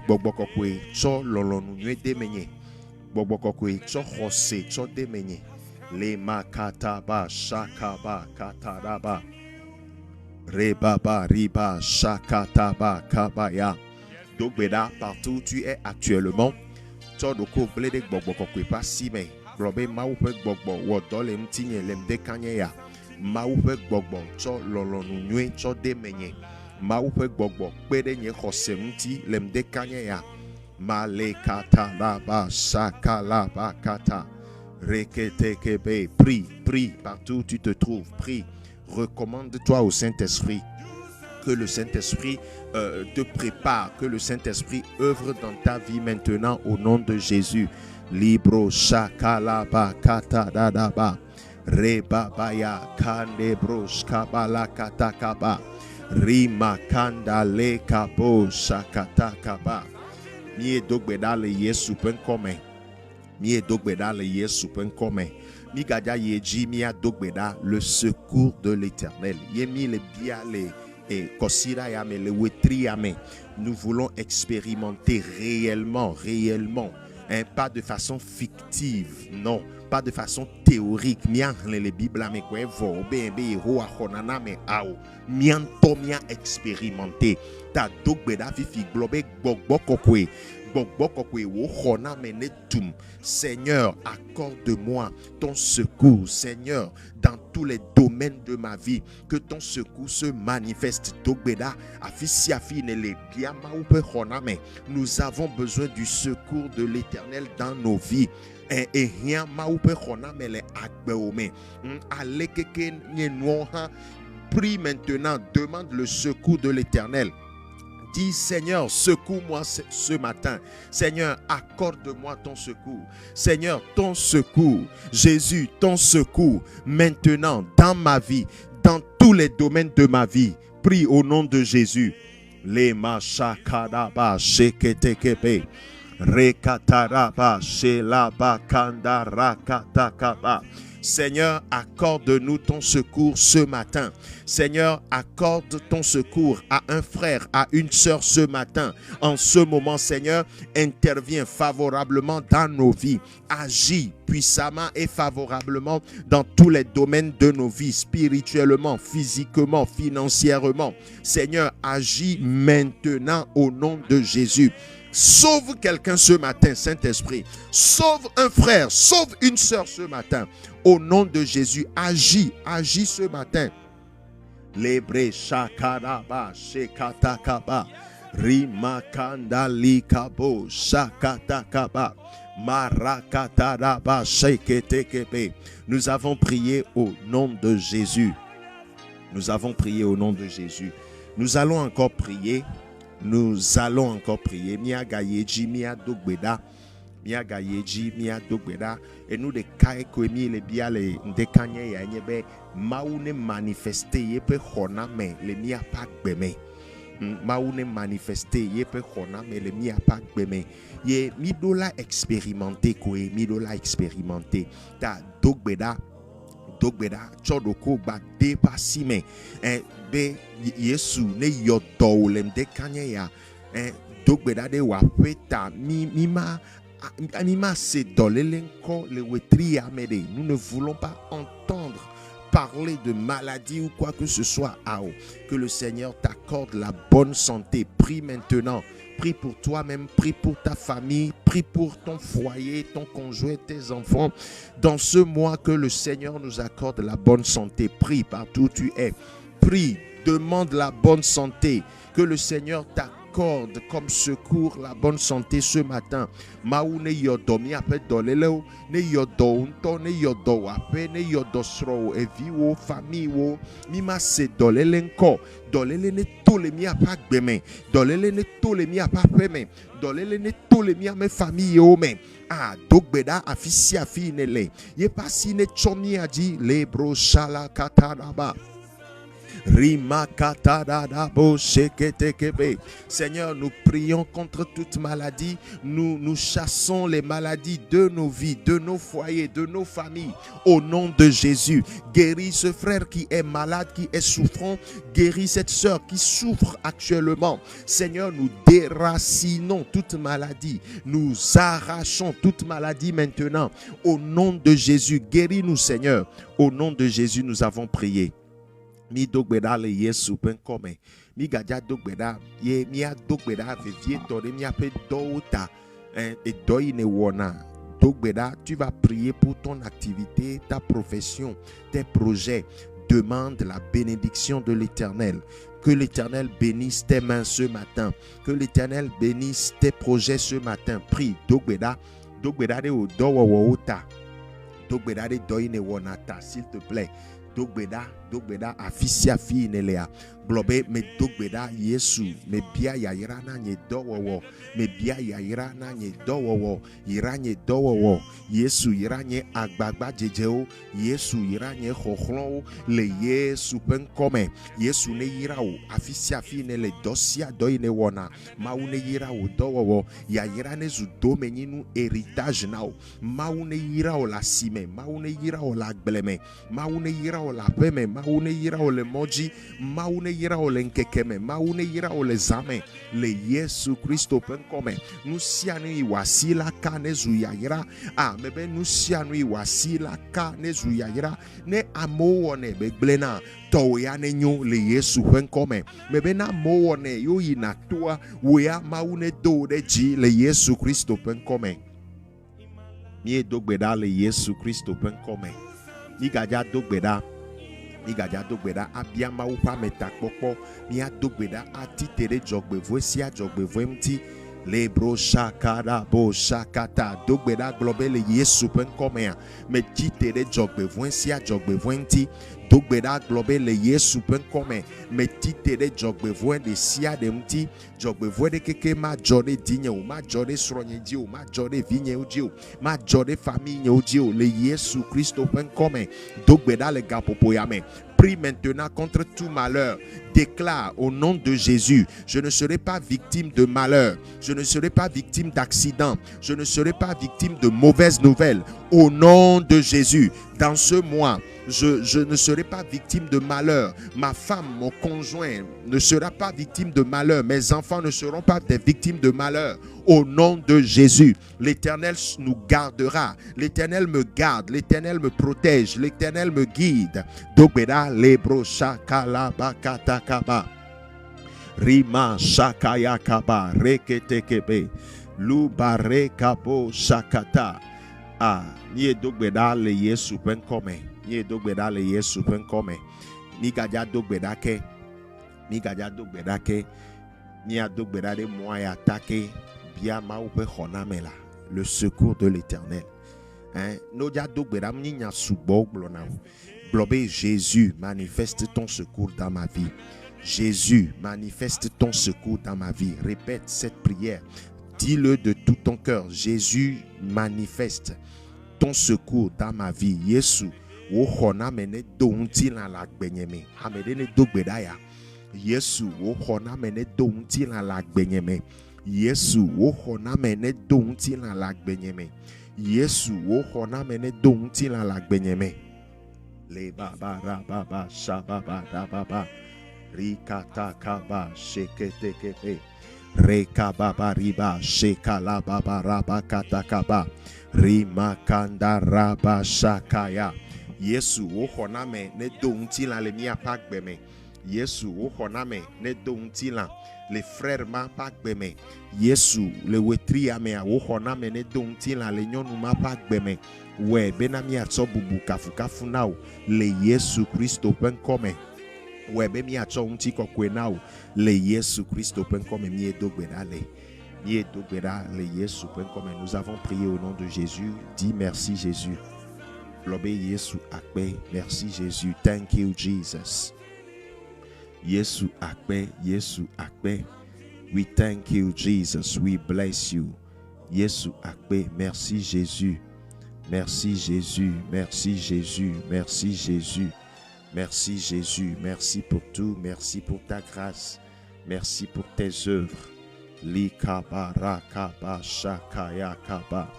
Bobokokwe, cho lolonu nwe demenye. Bobokokwe, cho rose, cho demenye. Le makataba, shakaba, kataraba. Rebaba, riba, shakataba, kabaya. Dogbeda, partout où tu es actuellement. Chodoko, blede, bobokokwe, pas si me. Globe, maoupe, bobo, wodole, mtinye, lemde kanye ya. Maoupe, bobo, cho lolonu nwe, cho demenye. Maoupe gbogbo pede nye khose mti lemde kanye ya male kata laba shaka laba kata rekete kebe. Prie partout où tu te trouves, prie, recommande-toi au Saint-Esprit, que le Saint-Esprit te prépare, que le Saint-Esprit œuvre dans ta vie maintenant au nom de Jésus. Libro shaka laba kata dadaba rebabaya kandebro shkabala kata kaba Rima kanda le kabo shakata kaba. Mie dogbeda le yesu pen kome. Mie dogbeda le yesu pen kome. Mi gadia yeji mia dogbeda le secours de l'Éternel. Yemi le bia le kosira yame le wetri yame. Nous voulons expérimenter réellement, pas de façon fictive, non. Pas de façon théorique. Mian les Bibles mais quoi vo bébé roa khonana mais ao mian to mian expérimenté ta dogbeda fifi globe gbogbo kokwe wo khona menetum. Seigneur, accorde-moi ton secours. Seigneur, dans tous les domaines de ma vie, que ton secours se manifeste. Dogbeda afisi afi ne le biama ou pe khona mais nous avons besoin du secours de l'Éternel dans nos vies. Et rien maoupe khona mais les akbeome alekeke nyenwoha. Prie maintenant, demande le secours de l'Éternel. Dis Seigneur, secours-moi ce matin. Seigneur, accorde-moi ton secours. Seigneur, ton secours. Jésus, ton secours. Maintenant, dans ma vie, dans tous les domaines de ma vie. Prie au nom de Jésus. Le machakadaba sheketekepe. Rekataraba shelaba kanda rakatakaba. Seigneur, accorde-nous ton secours ce matin. Seigneur, accorde ton secours à un frère, à une sœur ce matin. En ce moment, Seigneur, interviens favorablement dans nos vies. Agis puissamment et favorablement dans tous les domaines de nos vies, spirituellement, physiquement, financièrement. Seigneur, agis maintenant au nom de Jésus. Sauve quelqu'un ce matin, Saint-Esprit. Sauve un frère, sauve une sœur ce matin. Au nom de Jésus, agis ce matin. Lebre shakaraba shekatakaba. Rimakanda likabo shakatakaba. Marakataraba sheketekebe. Nous avons prié au nom de Jésus. Nous avons prié au nom de Jésus. Nous allons encore prier. Nous allons encore prier. Mia gayeji, mia dogbeda. Mia gayeji, mia dogbeda. Et nous de kae koemi le bia le ndekanye ya nyebe. Maune manifeste yepe khona me le mia pak beme. maune manifesté ye pe khona me le mi apa gbeme ye mi dola expérimenter koe mi dola expérimenter ta dogbeda chodoko ba dépassi me be Yesu ne yodo lem de kanye ya dogbeda de wa peta mi ma se dolelenko le wetri amede. Nous ne voulons pas entendre parler de maladie ou quoi que ce soit. Que le Seigneur t'accorde la bonne santé. Prie maintenant. Prie pour toi-même, prie pour ta famille, prie pour ton foyer, ton conjoint, tes enfants. Dans ce mois, que le Seigneur nous accorde la bonne santé. Prie partout où tu es. Prie, demande la bonne santé. Que le Seigneur t'accorde comme secours la bonne santé ce matin. Maou ne yodo mi ape doleleo, ne yodo unto, ne yodo ape, ne yodo sro evi wo famille wo. Mi ma se dolele nko, dolele ne tole mi apa gbeme, dolele ne tole mi apa peme, dolele ne tole mi ame famille yo me. Dogbeda afisi afi nele. Ye pasi ne chomi aji le bro shala katanaba. Seigneur, nous prions contre toute maladie. Nous chassons les maladies de nos vies, de nos foyers, de nos familles. Au nom de Jésus, guéris ce frère qui est malade, qui est souffrant. Guéris cette sœur qui souffre actuellement. Seigneur, nous déracinons toute maladie. Nous arrachons toute maladie maintenant. Au nom de Jésus, guéris-nous, Seigneur. Au nom de Jésus, nous avons prié. Mi dogbeda le Yesu pen kome mi gaja dogbeda ye mi a dogbeda vevie tore mi ape douta et doine wona dogbeda. Tu vas prier pour ton activité, ta profession, tes projets. Demande la bénédiction de l'Éternel. Que l'Éternel bénisse tes mains ce matin. Que l'Éternel bénisse tes projets ce matin. Prie dogbeda de o dowota dogbeda de doine wonata, s'il te plaît. Dogbeda afisia fi nelea globe me dogbeda Yesu me bia ya irana nye dowowo me bia ya irana nye dowowo iranye dowowo Yesu iranye agbagba jejeo Yesu iranye khokhlo le Yesu penkome Yesu ne yirao afisia fi nele dosia doine wona maune yirao dowowo ya irane zu domeninu héritage nao maune yirao la sime maune yirao la gbleme maune yirao la peme maune yirao le moji maune yirao le nkekeme maune yirao le zame le Yesu Kristo penkome nusianu iwasila kane zuyayira mebe nusianu iwasila kane zuyayira ne amowone begblena toya ne nyo le Yesu penkome mebe na mowone yo yinatua wea maune do de ji le Yesu Kristo penkome mie dogbeda le Yesu Kristo penkome ni gaja dogbeda abiama upa metakpokpo ni adogbeda atitere jogbevo sia jogbevo mti lebro shakada bo shakata dogbeda globe le Yesu penkome me titere jogbevo sia jogbevo mti dogbeda globe le Yesu penkome me titere jogbevo de sia de mti jogbevo de keke ma jode dinye o ma jode sronye di o ma jode vinye o di o ma jode famille o di o le Yesu Kristo penkome dogbeda le gapopo yame. Prie maintenant contre tout malheur. Déclare au nom de Jésus, je ne serai pas victime de malheur, je ne serai pas victime d'accident, je ne serai pas victime de mauvaises nouvelles. Au nom de Jésus, dans ce mois, je ne serai pas victime de malheur. Ma femme, mon conjoint ne sera pas victime de malheur. Mes enfants ne seront pas des victimes de malheur. Au nom de Jésus, l'Éternel nous gardera. L'Éternel me garde. L'Éternel me protège. L'Éternel me guide. Dogbeda lebro shakala bakatakaba. Rima shakayakaba reketekebe. Lubare kabo shakata. Ni dogbeda le Yesu penkome. Ni dogbeda le Yesu penkome. Ni gaja dogbeda ke. Ni gaja dogbeda ke. Ni adogbeda de moi attaqué. Le secours de l'Éternel. Jésus, manifeste ton secours dans ma vie. Jésus, manifeste ton secours dans ma vie. Répète cette prière. Dis-le de tout ton cœur. Jésus, manifeste ton secours dans ma vie. Yesu, Yesu wo xɔna me ne do ŋuti la le agbenye me. Yesu wo xɔna me ne do ŋuti la le agbenye me. Yesu wo xɔna me ne do ŋuti la le agbenye me. Le baba ra baba shababa da baba rikata kaba shekete kepe reka baba riba shekala baba raba kata kaba rimakanda raba shakaya. Yesu wo xɔna me ne do ŋuti la le mia pa gbe me. Yesu wo xɔna me ne do ŋuti la le frère ma pa gbe me. Yesu le wetri amea wo xɔna me ne do ŋuti la le nyɔnu ma pa gbe me. Ouais, bena mi atsɔ bubu kafu na wo le Yesu Kristo ƒe ŋkɔ me. Ouais, be mi atsɔ ŋuti kɔkɔe na wo le Yesu Kristo ƒe ŋkɔ me. Mi do gbe ɖa le Yesu ƒe ŋkɔ me. Nous avons prié au nom de Jésus. Dis merci Jésus. Lobe Yesu akpe. Merci Jésus. Thank you Jesus. Yesu akpe. Yesu akpe. We thank you Jesus. We bless you. Yesu akpe. Merci Jésus. Merci Jésus, merci Jésus, merci Jésus, merci Jésus, merci pour tout, merci pour ta grâce, merci pour tes œuvres. Likaba rakaba shakaya kaba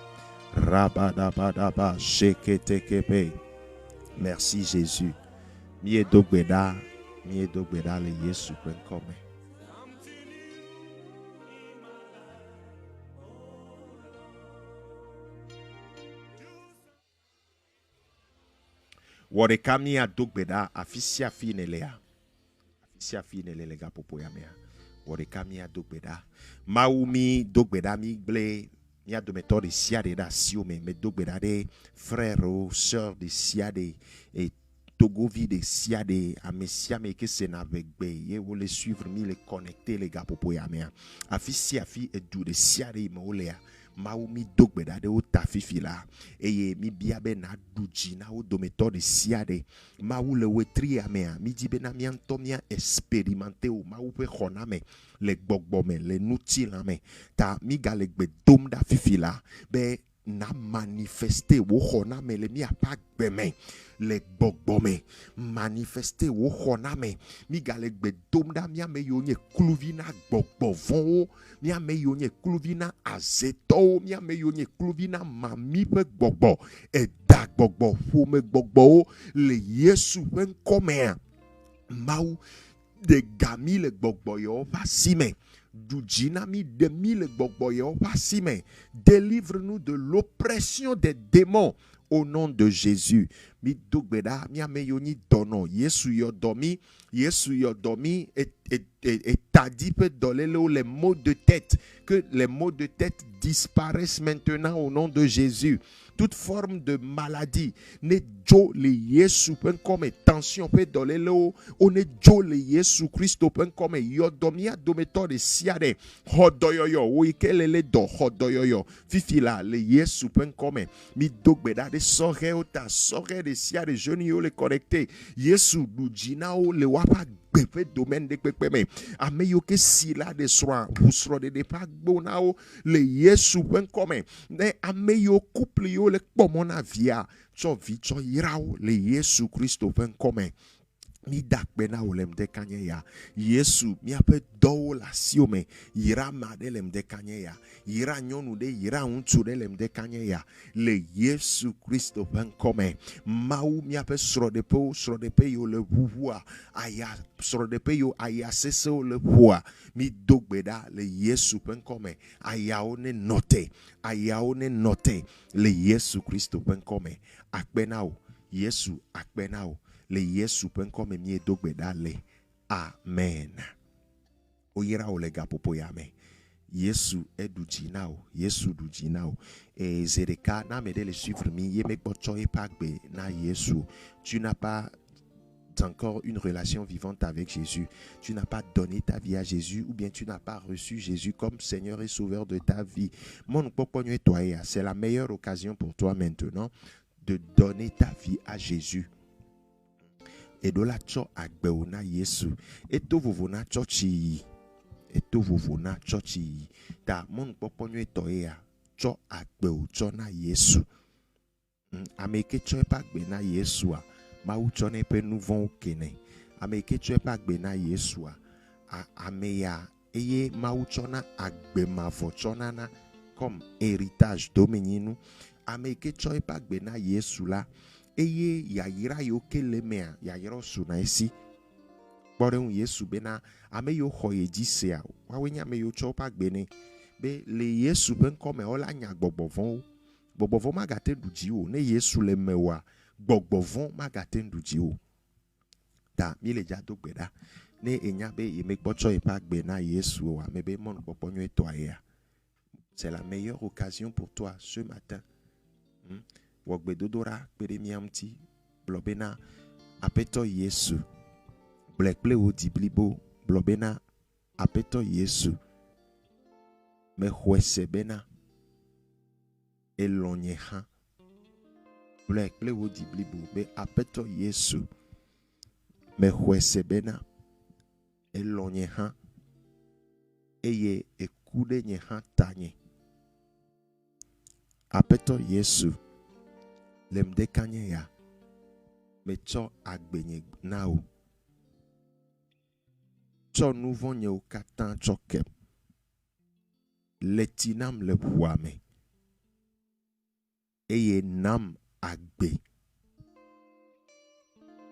rabadabadaba sheketekebe. Merci Jésus. Miedogbeda le Yesu penkome. Warekami a dogbeda afisia fi nelea. Afisia fi nele ga popo ya mea. Warekami a dogbeda. Maumi dogbeda mi ble. Mi a dometo de siade da siome. Me dogbeda de frère ou sœur de siade. Et togovi de siade. Amesia me ke se na vegbe. Ye wo le suivre mi le connecter le ga popo ya mea. Afisia fi e du de siade me olea. Maumi dogbeda de o tafifi la eye mi biabe na duji na o dometo de siade mau le wetri amea mi di be na mi antomia expérimenter o mau pe khona me le gbogbo me le nuti la me ta mi gale gbe dom da fifi la be na manifester wo khona me le mi apa gbe me le gbogbo me manifester wo khona me mi gale gbe dom da mi ame yo nye kluvina gbogbo von mi ame yo nye kluvina azeto mi ame yo nye kluvina mami pe gbogbo e da gbogbo fo me gbogbo le Yesu pen come mau de gami le gbogbo yo va si me du jinami de mille gbogboyo pasime. Délivre-nous de l'oppression des démons au nom de Jésus. Mi dogbeda mi ameyoni dono. Yesu yo domi et t'as dit peut donner les maux de tête, que les maux de tête disparaissent maintenant au nom de Jésus. Toute forme de maladie, ne jo le Yesu pen comme tension peut donner l'eau, on est jo le Yesu Christo pen comme yodomia dometo de siade, hodoyoyo, wikelele do hodoyoyo, fifila le Yesu pen comme mi dogbeda de sore ota sore de siade joni yo le connecté, Yesu dujinao le wapa bébé domaine de pépé ameyo ke sila de soin vous serez de pas bonao le Yesu pen comme ne ameyo couple yo le pomona via so vicho irao le Yesu Christo pen comme mi dakbena olem de kanya Yesu mi ape do la siome ira madelem de kanya ira nyonu de ira untu de lem de kanya le Yesu Christo pen comme mau mi ape sro de pe yo le vuwa aya sro de pe yo aya seso le vuwa mi dogbeda le Yesu pen comme aya one note le Yesu Christo pen comme akbenao Yesu akbenao le Yesu pen comme mi dogbeda le amen oyera olega popo yame Yesu edujinao Yesu dujinao et Zedeka na me de le suivre mi ye me pocho e pagbe na Yesu tu n'as pas encore une relation vivante avec Jésus, tu n'as pas donné ta vie à Jésus ou bien tu n'as pas reçu Jésus comme Seigneur et Sauveur de ta vie, mon popo toi c'est la meilleure occasion pour toi maintenant de donner ta vie à Jésus. Et de la cho agbeona Yesu et to vovona chochi ta mon popo toya cho agbeu cho na Yesu ameke cho pa gbe na Yesu ma u cho ne pe nous vont kene ameke cho pa gbe na Yesu ameya eye mauchona agbemavochonana comme héritage domeninu ameke choi pa gbena Yesu la eye yayira yo kelemea yayira suna esi Boreu Yesu bena ame yo khoye disea wawenya ame yo chopa gbene be le Yesu ben comme ola nya gbobovon magate duji o ne Yesu le mewa gbobovon magate duji o da mi le jado gbeda ne enya be yeme kpocho epa gbena Yesu o ame be mon poponyo eto aya. C'est la meilleure occasion pour toi ce matin. Wogbedodora peremiamti blobena apeto Yesu Black play o diblibo blobena apeto Yesu me huesebena elonyeha Black play o diblibo be apeto Yesu me huesebena elonyeha eye ekude nyeha tanye apeto Yesu lemdekanye ya mecho agbenye nao cho nouveau nye okatan chokem letinam le buame eye nam agbe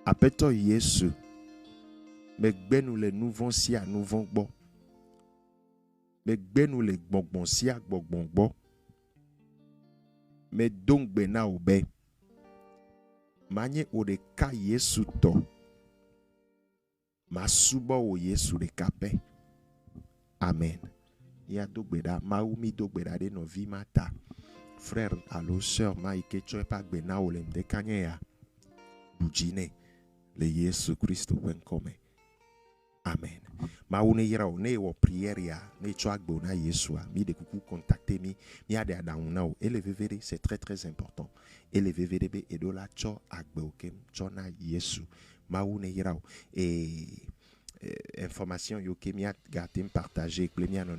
apeto Yesu me gbenu le nouveau si a nouveau bo me gbenu le gbongbon si a gbongbon bo me dongbe na obe manye ode ka Yesu to masuba o Yesu de kape amen ya dogbeda maumi dogbeda de no vi mata frère allo sœur maike choe pa gbena o lem de kanye ya bujine le Yesu Christo wenkome amen maune yira o ne wo prière ya ne choa gbona Yesu a mi de kuku contacter mi ade adauna o elevevere c'est très très important elevevere be edola cho agbe okem chona Yesu maune yira o information yo kemia gatem partager plemia no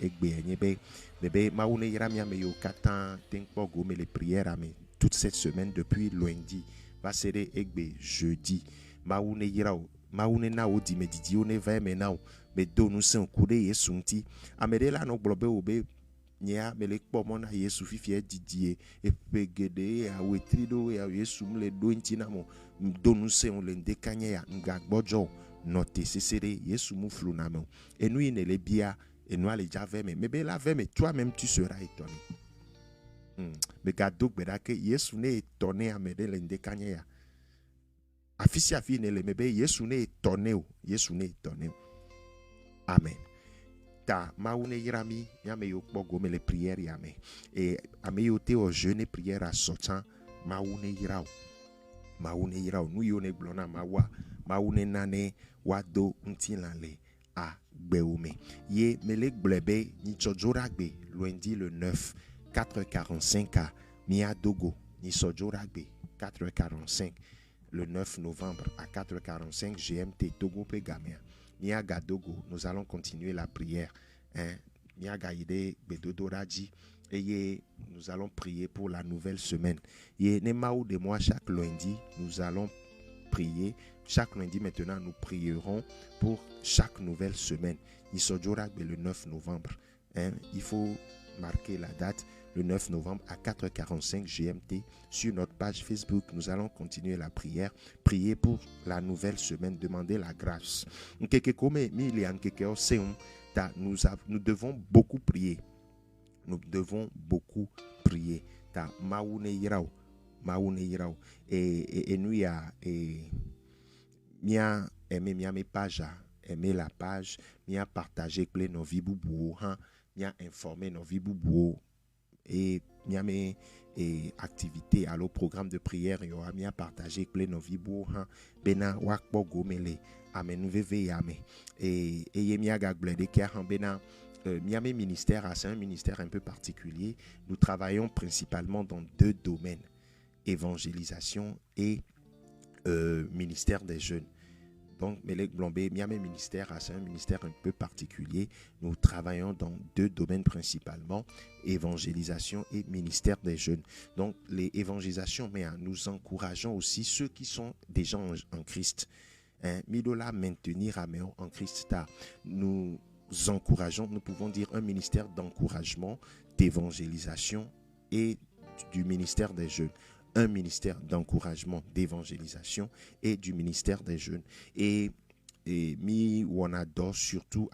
egbe enyebe bebe maune yira mi ame yo katan tenkpo go me les prières ame toute cette semaine depuis lundi va sere egbe jeudi maune yira o maune na o di medidi o ne va me na o me do nu sen kude Yesu nti amede la no globe obe nya me le kpo mo na Yesu fifie didie epegede a wetrido ya Yesu mle do nti na mo do nu sen le ndekanye ya ngagbojo note sesere Yesu mu flu na me enu ine le bia enu ale jave me be la ve me toi-même tu seras étonné me gado gbeda ke Yesu ne étonné amede le ndekanye ya afisi afi ne le mebe Yesu ne étonné o Yesu ne étonné amen ta maune yirami yame yo kpogo me les prières yame et ame yo te o jeûne prière à sortant maune yirao nu yo ne blona mawa maune nane wado ntinale a gbeome ye mele glebe ni chojoragbe lundi le 9 4h45 à Miadogo ni sojoragbe 4h45 le 9 novembre à 4h45 GMT Togo Pegamia Miagadogo, nous allons continuer la prière. Miagaide Bedodoraji. Et nous allons prier pour la nouvelle semaine. Et Nemaou de moi, chaque lundi, nous allons prier. Chaque lundi, maintenant, nous prierons pour chaque nouvelle semaine. Nisodjorak le 9 novembre. Il faut marquer la date. Le 9 novembre à 4h45 GMT sur notre page Facebook. Nous allons continuer la prière. Prier pour la nouvelle semaine. Demander la grâce. Nous devons beaucoup prier. Nous devons beaucoup prier. Et nous y a mia aimé mes pages, aimer la page, mia partager plein nos vies boubou, mia informer nos vies boubou. Et miame et activité allo programme de prière yo amia partager plein nos vibo bena wakbo gomele amen veve yame et yemia gagblede ki bena miame ministère c'est un ministère un peu particulier. Nous travaillons principalement dans deux domaines, évangélisation et ministère des jeunes. Donc, Melek Blombe, Miame ministère, c'est un ministère un peu particulier. Nous travaillons dans deux domaines principalement, évangélisation et ministère des jeunes. Donc, les évangélisations, mais nous encourageons aussi ceux qui sont déjà en Christ. Midola maintenir à Méo en Christ. Nous encourageons, nous pouvons dire un ministère d'encouragement, d'évangélisation et du ministère des jeunes. Un ministère d'encouragement, d'évangélisation et du ministère des jeunes. Et on adore surtout,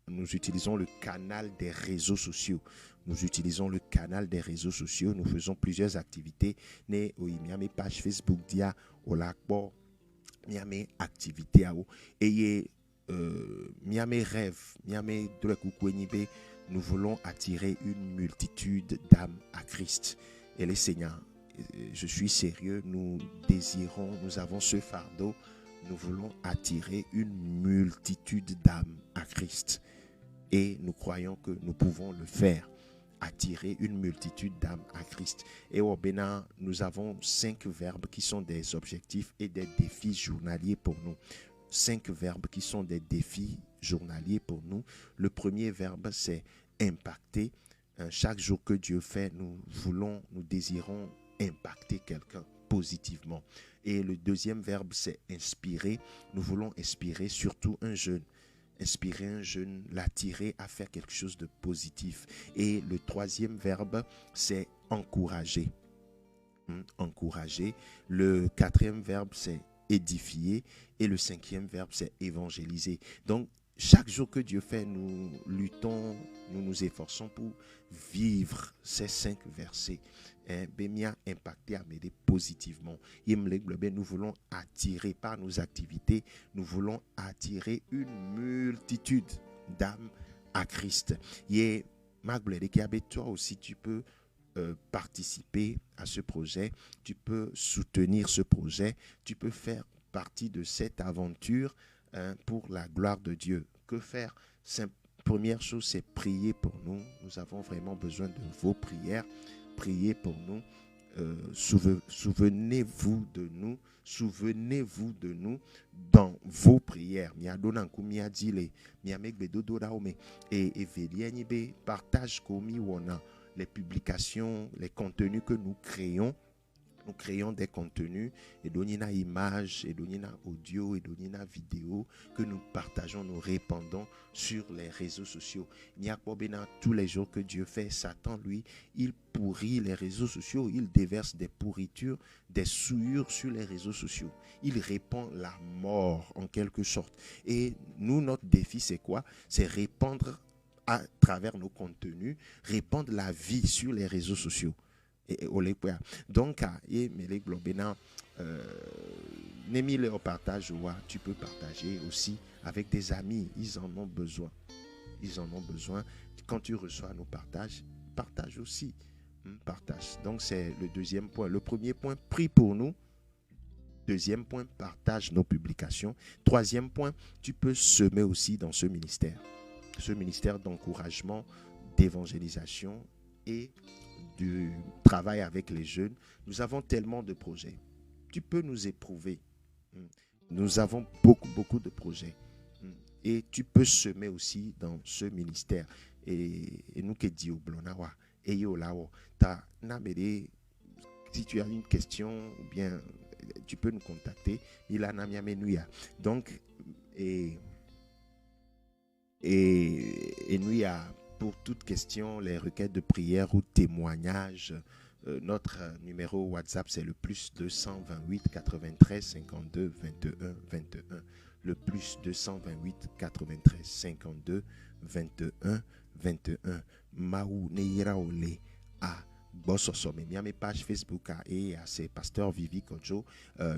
nous utilisons le canal des réseaux sociaux. Nous utilisons le canal des réseaux sociaux. Nous faisons plusieurs activités. Né oui, mes pages Facebook dia au lakbo, mes activités à et mes rêves, mes nous voulons attirer une multitude d'âmes à Christ. Et les Seigneurs, je suis sérieux, nous désirons, nous avons ce fardeau, nous voulons attirer une multitude d'âmes à Christ. Et nous croyons que nous pouvons le faire, attirer une multitude d'âmes à Christ. Et au Bénin, nous avons 5 verbes qui sont des objectifs et des défis journaliers pour nous. 5 verbes qui sont des défis journaliers pour nous. Le premier verbe, c'est impacter. Chaque jour que Dieu fait, nous désirons impacter quelqu'un positivement. Et le deuxième verbe, c'est inspirer. Nous voulons inspirer surtout un jeune. Inspirer un jeune, l'attirer à faire quelque chose de positif. Et le troisième verbe, c'est encourager. Encourager. Le quatrième verbe, c'est édifier. Et le cinquième verbe, c'est évangéliser. Donc, chaque jour que Dieu fait, nous luttons, nous nous efforçons pour vivre ces 5 versets. Bémia impacter à m'aider positivement. Nous voulons attirer par nos activités, nous voulons attirer une multitude d'âmes à Christ. Et toi aussi, tu peux participer à ce projet, tu peux soutenir ce projet, tu peux faire partie de cette aventure pour la gloire de Dieu. Que faire? Première chose, c'est prier pour nous. Nous avons vraiment besoin de vos prières. Priez pour nous. Souvenez-vous de nous. Souvenez-vous de nous dans vos prières. Et partage comme on a les publications, les contenus que nous créons. Nous créons des contenus et donnons images, et donnons audio, et donnons vidéo que nous partageons, nous répandons sur les réseaux sociaux. Il n'y a pas bien tous les jours que Dieu fait. Satan, lui, il pourrit les réseaux sociaux. Il déverse des pourritures, des souillures sur les réseaux sociaux. Il répand la mort en quelque sorte. Et nous, notre défi, c'est quoi? C'est répandre à travers nos contenus, répandre la vie sur les réseaux sociaux. Donc, tu peux partager aussi avec des amis. Ils en ont besoin. Ils en ont besoin. Quand tu reçois nos partages, partage aussi. Partage. Donc, c'est le deuxième point. Le premier point, prie pour nous. Deuxième point, partage nos publications. Troisième point, tu peux semer aussi dans ce ministère. Ce ministère d'encouragement, d'évangélisation et du travail avec les jeunes. Nous avons tellement de projets. Tu peux nous éprouver. Nous avons beaucoup de projets. Et tu peux semer aussi dans ce ministère. Et nous qui disons, si tu as une question, ou bien tu peux nous contacter. Donc, et nous, pour toute question, les requêtes de prière ou témoignages, notre numéro WhatsApp, c'est le plus 228 93 52 21 21. Le plus 228 93 52 21 21. Maou Neiraole à Bossosom. Il y a mes pages Facebook et c'est Pasteur Vivi Kodjo.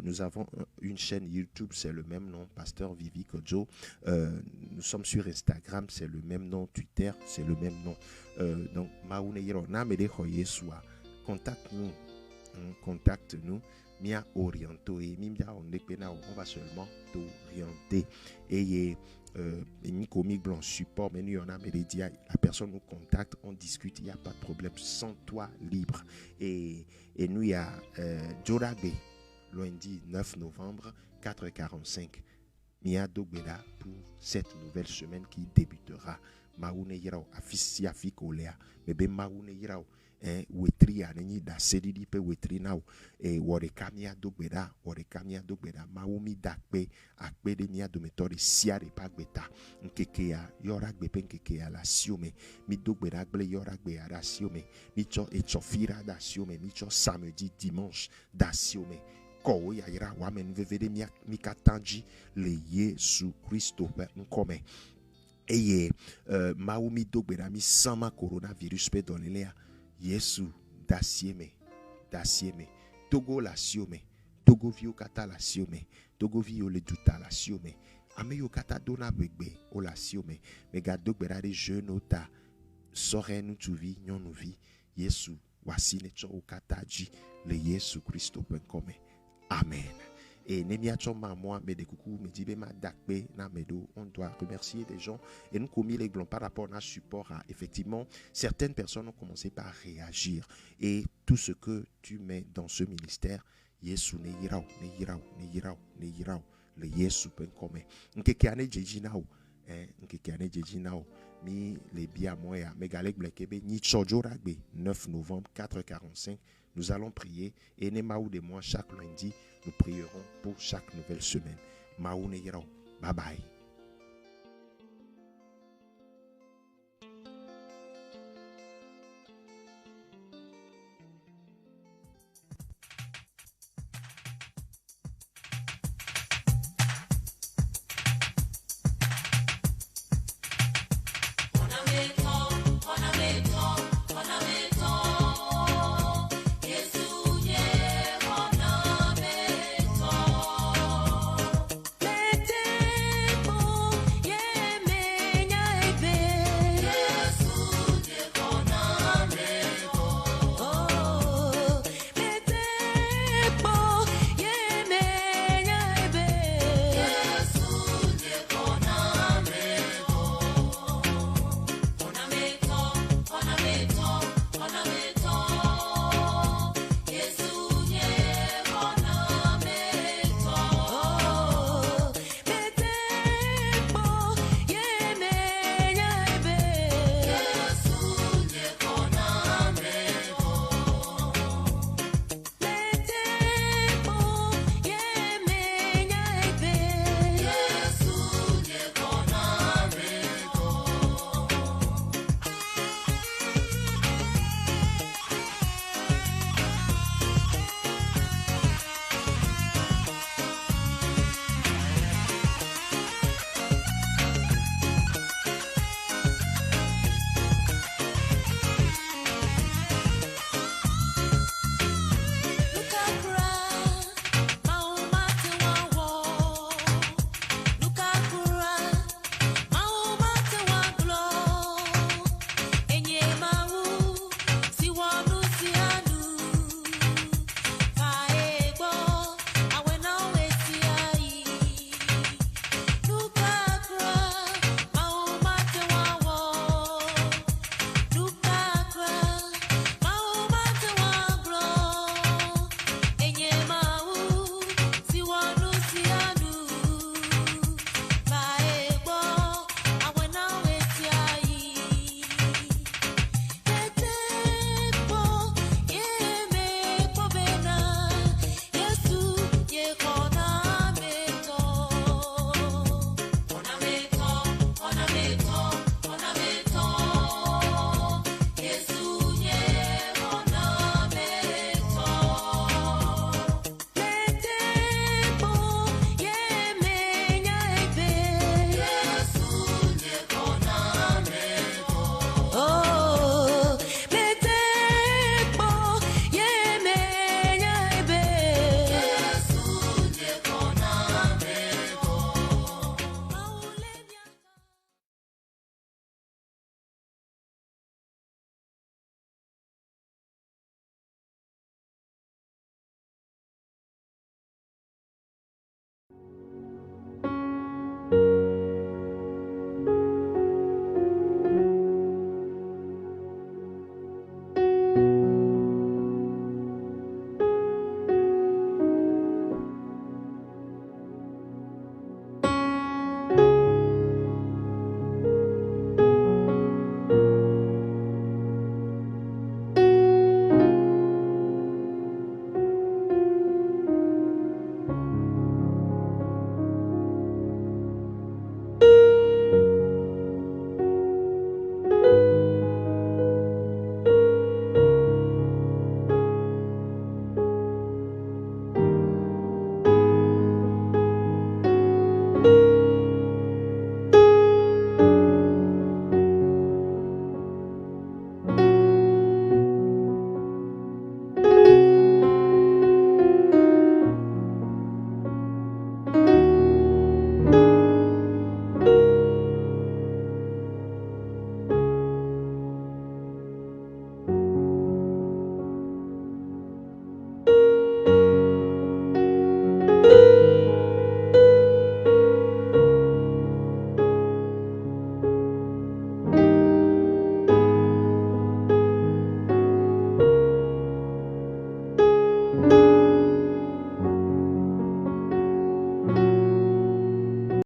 Nous avons une chaîne YouTube, c'est le même nom, Pasteur Vivi Kodjo. Nous sommes sur Instagram, c'est le même nom. Twitter, c'est le même nom. Donc, contacte-nous. Contacte-nous. Mia oriento et on va seulement t'orienter. Et comique blanc support, mais nous on a média, la personne nous contacte, on discute, il n'y a pas de problème, sans toi libre. Et nous il y a Jorabe, lundi 9 novembre 4h45. Mia Dogbeda pour cette nouvelle semaine qui débutera. Maoune Yirao, Afisia Fikolea, Bébé Maoune Yirao. wetri anenyi da sedidi pe wetri now wore kamia dogbeda maumi dakpe akpe de mia dometori siare pagbeta nkekea yora gbepe nkekea la siome mi dogbeda gble yora gbe ada siome mi cho echofira da siome mi cho samedi dimanche da siome ko ya ira wa men vevede mi katanji le Yesu Kristo pe nkome eye maumi dogbeda mi sama coronavirus pe donelea Yesu dasieme Togo la siome Togo vio kata la siome Togo vio le duta la siome ame yo kata dona begbe o la siome mega dogbera de jeune ota sore nu tuvi nyon nu vi Yesu wasine cho o kata ji le Yesu Kristo penkome amen. Et Nemiachoma moi mais des coucou me dit ma dakbe na medo on doit remercier des gens et nous commis les blancs par rapport à support à effectivement certaines personnes ont commencé par réagir et tout ce que tu mets dans ce ministère Yesu ne yirao le Yesu pen comme nkekane jejinao nkekane jejinao mi les bia moya megalek blekebe ni chojoragbe 9 novembre 4h45 nous allons prier et Nemaou de moi chaque lundi nous prierons pour chaque nouvelle semaine. Maou ne yirao. Bye bye.